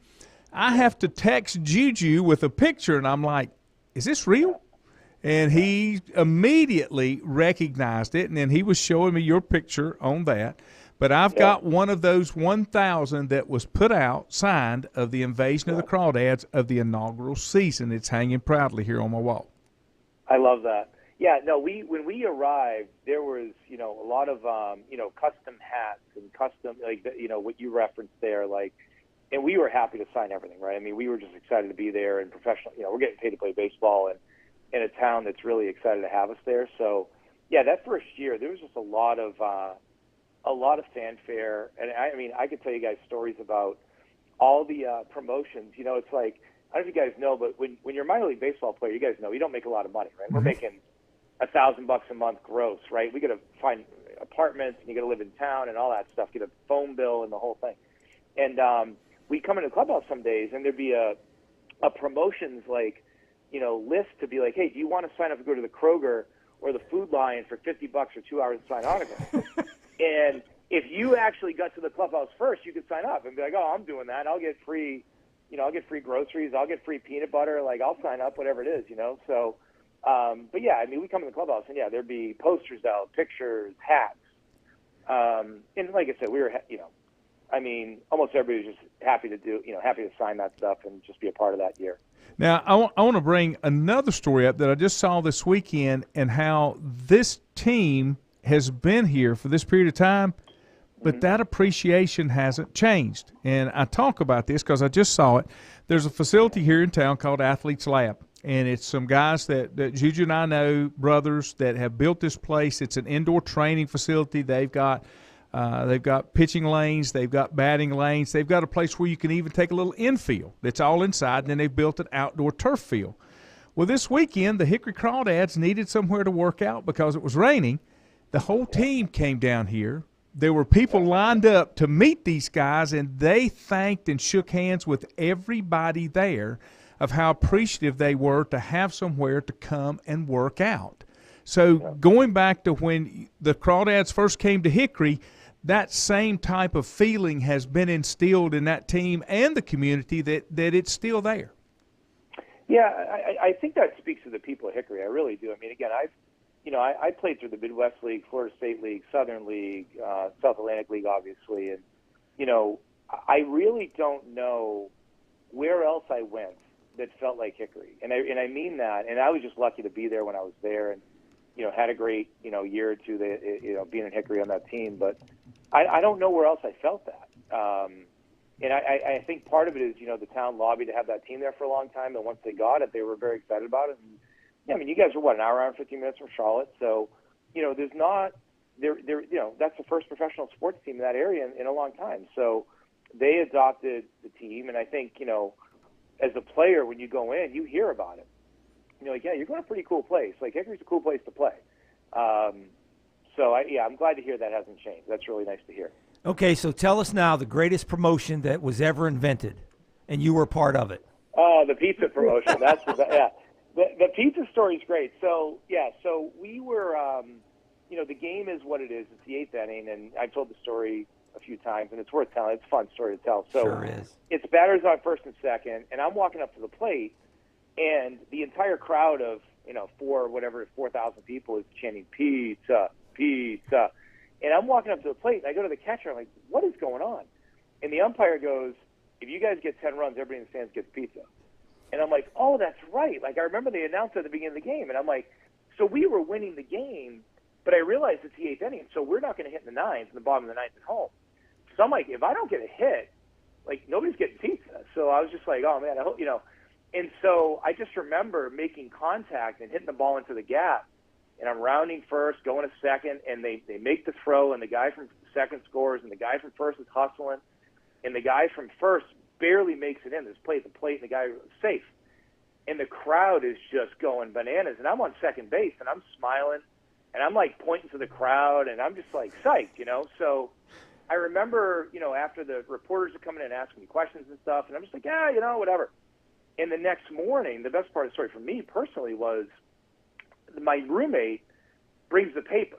I have to text Juju with a picture, and I'm like, is this real? And he immediately recognized it, and then he was showing me your picture on that. But I've got one of those 1,000 that was put out, signed, of the Invasion of the Crawdads of the inaugural season. It's hanging proudly here on my wall. I love that. Yeah, no, when we arrived, there was, a lot of, custom hats and custom, what you referenced there, and we were happy to sign everything, right? I mean, we were just excited to be there and professional. We're getting paid to play baseball and in a town that's really excited to have us there. So, yeah, that first year, there was just a lot of fanfare. And I could tell you guys stories about all the promotions. It's like, I don't know if you guys know, but when you're a minor league baseball player, you guys know you don't make a lot of money, right? We're making $1,000 a month gross, right? We got to find apartments, and you got to live in town and all that stuff, get a phone bill and the whole thing. And we come into the clubhouse some days, and there'd be a promotions list to be like, hey, do you want to sign up to go to the Kroger or the Food Lion for $50 for 2 hours to sign autographs? And if you actually got to the clubhouse first, you could sign up and be like, oh, I'm doing that. I'll get free, I'll get free groceries. I'll get free peanut butter. I'll sign up, whatever it is, So, but yeah, we come in the clubhouse, and there'd be posters out, pictures, hats. And like I said, we were, almost everybody was just happy to sign that stuff and just be a part of that year. Now, I want to bring another story up that I just saw this weekend, and how this team has been here for this period of time, but that appreciation hasn't changed. And I talk about this because I just saw it. There's a facility here in town called Athletes Lab, and it's some guys that Juju and I know, brothers, that have built this place. It's an indoor training facility. They've got pitching lanes. They've got batting lanes. They've got a place where you can even take a little infield that's all inside, and then they've built an outdoor turf field. Well, this weekend, the Hickory Crawdads needed somewhere to work out because it was raining. The whole team came down here. There were people lined up to meet these guys, and they thanked and shook hands with everybody there of how appreciative they were to have somewhere to come and work out. So going back to when the Crawdads first came to Hickory, that same type of feeling has been instilled in that team and the community that it's still there. Yeah, I think that speaks to the people of Hickory. I really do. Again, I played through the Midwest League, Florida State League, Southern League, South Atlantic League, obviously. And, I really don't know where else I went that felt like Hickory. And I mean that. And I was just lucky to be there when I was there and, had a great, year or two, being in Hickory on that team. But I don't know where else I felt that. And I think part of it is, the town lobbied to have that team there for a long time. And once they got it, they were very excited about it. And, you guys are an hour and 15 minutes from Charlotte. So, there's not there. That's the first professional sports team in that area in a long time. So they adopted the team, and I think as a player, when you go in, you hear about it. You're going to a pretty cool place. Hickory's a cool place to play. So, I'm glad to hear that hasn't changed. That's really nice to hear. Okay, so tell us now the greatest promotion that was ever invented, and you were part of it. Oh, the pizza promotion. That's yeah. The pizza story is great. So we were, the game is what it is. It's the 8th inning, and I've told the story a few times, and it's worth telling. It's a fun story to tell. So Sure is. It's batters on first and second, and I'm walking up to the plate, and the entire crowd of 4,000 people is chanting pizza, pizza, and I'm walking up to the plate, and I go to the catcher. I'm like, what is going on? And the umpire goes, if you guys get 10 runs, everybody in the stands gets pizza. And I'm like, oh, that's right. Like, I remember they announced at the beginning of the game. And I'm like, so we were winning the game, but I realized it's the 8th inning, so we're not going to hit in the 9th, in the bottom of the 9th at home. So I'm like, if I don't get a hit, like, nobody's getting pizza. So I was just like, oh, man, I hope, And so I just remember making contact and hitting the ball into the gap. And I'm rounding first, going to second, and they make the throw, and the guy from second scores, and the guy from first is hustling. And the guy from first barely makes it in. There's play at the plate, and the guy is safe. And the crowd is just going bananas. And I'm on second base, and I'm smiling, and I'm, like, pointing to the crowd, and I'm just, like, psyched, So I remember, after the reporters are coming in and asking me questions and stuff, and I'm just like, whatever. And the next morning, the best part of the story for me personally was my roommate brings the paper.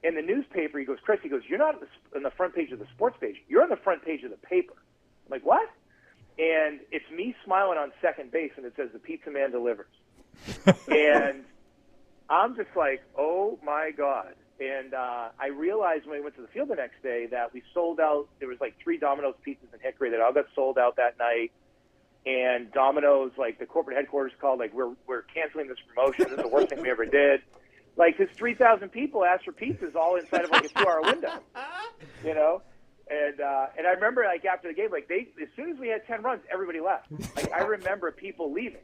In the newspaper, he goes, Chris, you're not on the front page of the sports page. You're on the front page of the paper. I'm like, what? And it's me smiling on second base, and it says, the pizza man delivers. And I'm just like, oh, my God. And I realized when we went to the field the next day that we sold out. There was like 3 Domino's pizzas in Hickory that all got sold out that night. And Domino's, like the corporate headquarters called, like, we're canceling this promotion. This is the worst thing we ever did. Like, this 3,000 people asked for pizzas all inside of like a 2-hour window, And I remember, like, after the game, like, as soon as we had 10 runs, everybody left. Like, I remember people leaving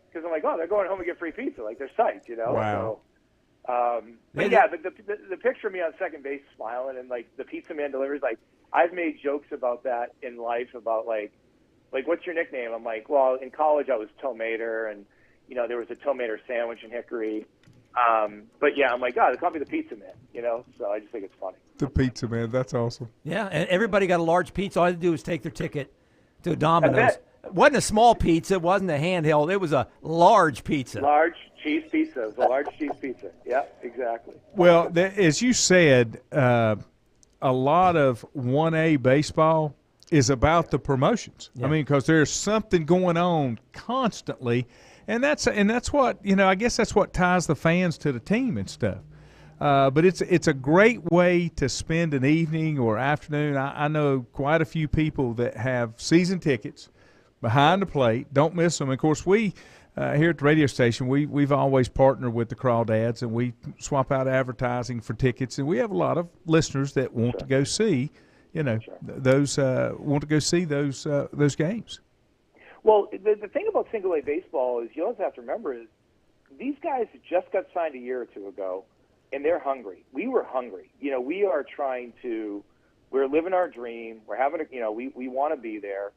because I'm like, oh, they're going home and get free pizza. Like, they're psyched, Wow. So, but yeah, the picture of me on second base smiling and, like, the pizza man delivers. Like, I've made jokes about that in life about, like, what's your nickname? I'm like, well, in college I was Tomater, and, there was a Tomater sandwich in Hickory. But yeah, I'm like, God, call me the pizza man, so I just think it's funny. The pizza man, that's awesome. Yeah, and everybody got a large pizza. All they had to do was take their ticket to Domino's. It wasn't a small pizza. It wasn't a handheld. It was a large pizza. Large cheese pizza. It was a large cheese pizza. Yeah, exactly. Well, as you said, a lot of 1A baseball is about the promotions. Yeah. I mean, because there's something going on constantly. And that's what, I guess that's what ties the fans to the team and stuff. But it's a great way to spend an evening or afternoon. I know quite a few people that have season tickets behind the plate. Don't miss them. Of course, we here at the radio station, we've always partnered with the Crawdads, and we swap out advertising for tickets. And we have a lot of listeners that want to go see, those want to go see those games. Well, the thing about single-A baseball is you always have to remember is these guys just got signed a year or two ago, and they're hungry. We were hungry. We are we're living our dream. We're having we want to be there,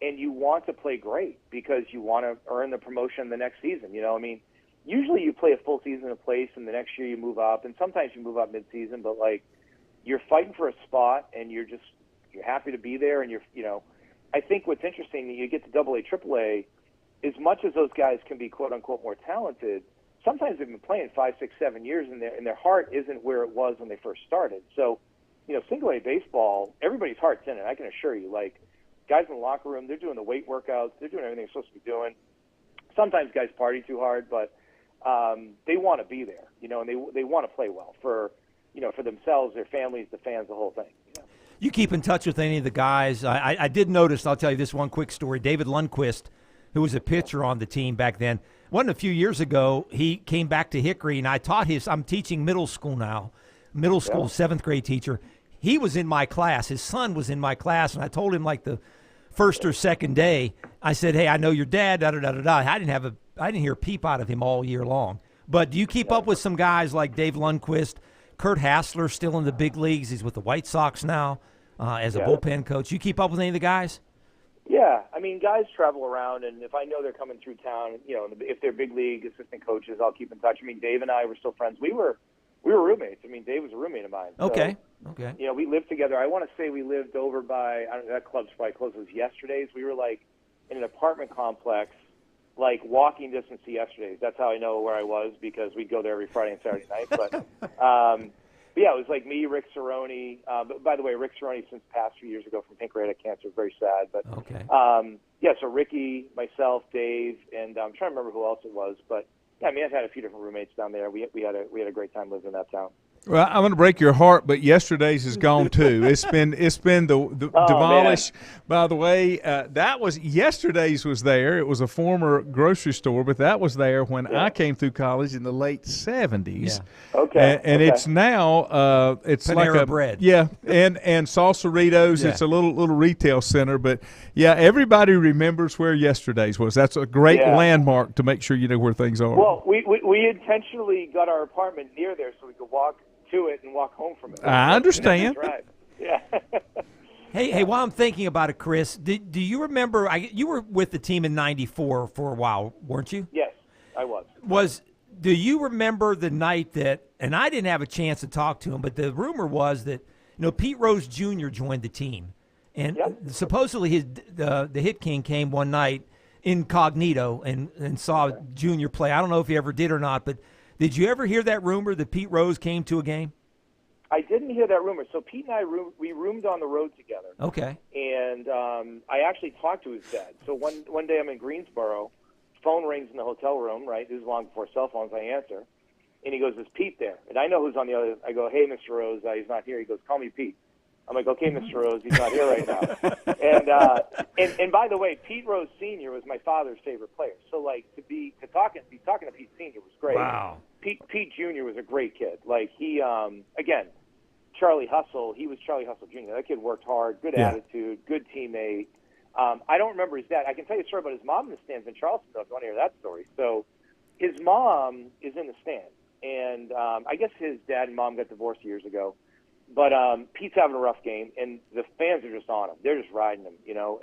and you want to play great because you want to earn the promotion the next season. I mean, usually you play a full season of place, and the next year you move up, and sometimes you move up mid-season, but, like, you're fighting for a spot, and you're happy to be there, and I think what's interesting, you get to AA, AAA, as much as those guys can be quote-unquote more talented, sometimes they've been playing 5, 6, 7 years, and their heart isn't where it was when they first started. So, single-A baseball, everybody's heart's in it, I can assure you. Like, guys in the locker room, they're doing the weight workouts, they're doing everything they're supposed to be doing. Sometimes guys party too hard, but they want to be there, and they want to play well for themselves, their families, the fans, the whole thing. You keep in touch with any of the guys. I did notice, I'll tell you this one quick story. David Lundquist, who was a pitcher on the team back then, wasn't a few years ago, he came back to Hickory, and I'm teaching middle school now, 7th grade teacher. He was in my class. His son was in my class, and I told him like the first or second day, I said, hey, I know your dad, da-da-da-da-da. I didn't hear a peep out of him all year long. But do you keep up with some guys like Dave Lundquist? Kurt Hassler still in the big leagues. He's with the White Sox now as a bullpen coach. You keep up with any of the guys? Yeah, I mean, guys travel around, and if I know they're coming through town, if they're big league assistant coaches, I'll keep in touch. I mean, Dave and I were still friends. We were we were roommates. I mean, Dave was a roommate of mine. Okay. So, okay. You know, we lived together. I want to say we lived over by, I don't know, that club's probably close. It was Yesterday's. We were like in an apartment complex, like walking distance to Yesterday's. That's how I know where I was, because we'd go there every Friday and Saturday night. But yeah, it was like me, Rick Cerrone. But by the way, Rick Cerrone since passed a few years ago from pancreatic cancer. Very sad. But Okay. yeah, so Ricky, myself, Dave, and I'm trying to remember who else it was. But yeah, I mean, I've had a few different roommates down there. We had a great time living in that town. Well, I'm going to break your heart, but Yesterday's is gone too. It's been demolished. Man. By the way, that was Yesterday's was there. It was a former grocery store, but that was there when I came through college in the late '70s. Yeah. Okay. And it's now it's Panera like a Bread. Yeah, and Salsaritos. Yeah. It's a little retail center, but yeah, everybody remembers where Yesterday's was. That's a great landmark to make sure you know where things are. Well, we intentionally got our apartment near there so we could walk to it and walk home from it. I understand. Right. Yeah. Hey, while I'm thinking about it, Chris, do you remember? You were with the team in '94 for a while, weren't you? Yes, I was. Do you remember the night that? And I didn't have a chance to talk to him, but the rumor was that Pete Rose Jr. joined the team, and supposedly the Hit King came one night incognito and saw Junior play. I don't know if he ever did or not, but did you ever hear that rumor that Pete Rose came to a game? I didn't hear that rumor. So Pete and I we roomed on the road together. Okay. And I actually talked to his dad. So one day I'm in Greensboro, phone rings in the hotel room. Right, this is long before cell phones. I answer, and he goes, "Is Pete there?" And I know who's on the other. I go, "Hey, Mr. Rose, he's not here." He goes, "Call me Pete." I'm like, "Okay, Mr. Rose, he's not here right now." And by the way, Pete Rose Sr. was my father's favorite player. So like to be talking to Pete Sr. was great. Wow. Pete Jr. was a great kid. Like he again, Charlie Hustle. He was Charlie Hustle Jr. That kid worked hard, good attitude, good teammate. I don't remember his dad. I can tell you a story about his mom in the stands in Charleston, though, if you want to hear that story. So his mom is in the stands, and I guess his dad and mom got divorced years ago. But Pete's having a rough game, and the fans are just on him. They're just riding him,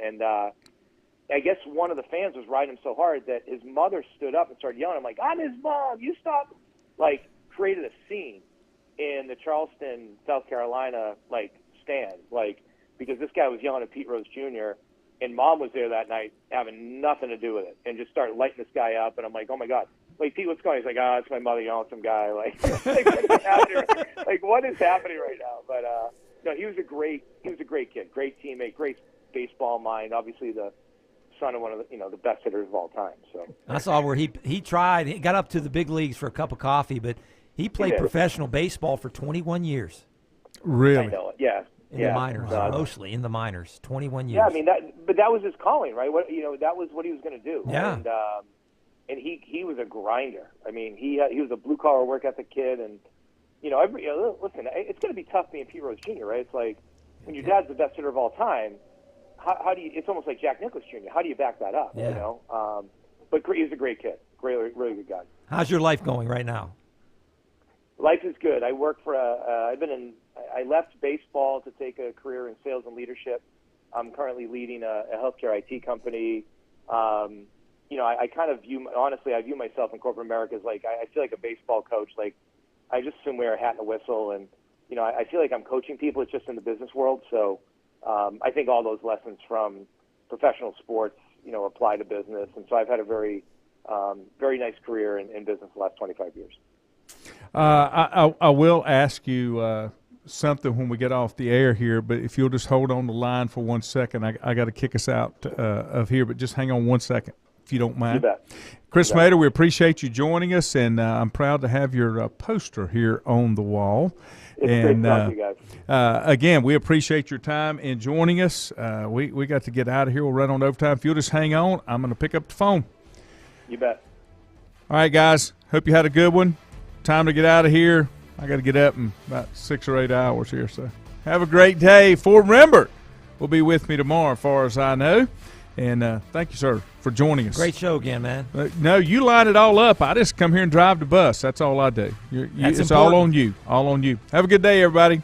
And I guess one of the fans was riding him so hard that his mother stood up and started yelling. I'm like, "I'm his mom. You stop!" Like, created a scene in the Charleston, South Carolina, stand, because this guy was yelling at Pete Rose Jr., and Mom was there that night having nothing to do with it, and just started lighting this guy up, and I'm like, "Oh my God. Wait, Pete, what's going on?" He's like, "It's my mother yelling at some guy." What is happening right now? But no, he was a great kid, great teammate, great baseball mind. Obviously, the son of one of the best hitters of all time. So I saw where he tried. He got up to the big leagues for a cup of coffee, but he played professional baseball for 21 years. Really? I know it. Yeah. In the minors, mostly in the minors, 21 years. Yeah, I mean that was his calling, right? That was what he was going to do. Yeah. And he was a grinder. I mean, he was a blue collar work ethic kid, and listen, it's going to be tough being Pete Rose Jr., right? It's like when your dad's the best hitter of all time. How do you? It's almost like Jack Nicklaus Jr. How do you back that up? Yeah. But he was a great kid, really good guy. How's your life going right now? Life is good. I work for I left baseball to take a career in sales and leadership. I'm currently leading a healthcare IT company. I kind of view myself in corporate America as I feel like a baseball coach. Like I just assume wear a hat and a whistle, and I feel like I'm coaching people. It's just in the business world. So I think all those lessons from professional sports, apply to business. And so I've had a very nice career in business the last 25 years. I will ask you something when we get off the air here, but if you'll just hold on the line for 1 second, I got to kick us out of here, but just hang on 1 second, if you don't mind. You bet. Chris Mader, we appreciate you joining us, and I'm proud to have your poster here on the wall. It's and great talking to you guys. Again, we appreciate your time in joining us. We got to get out of here. We'll run on overtime. If you'll just hang on, I'm going to pick up the phone. You bet. All right, guys. Hope you had a good one. Time to get out of here. I got to get up in about 6 or 8 hours here. So have a great day. Ford Rembert will be with me tomorrow, as far as I know. And thank you, sir, for joining us. Great show again, man. No, you line it all up. I just come here and drive the bus. That's all I do. It's important. all on you. All on you. Have a good day, everybody.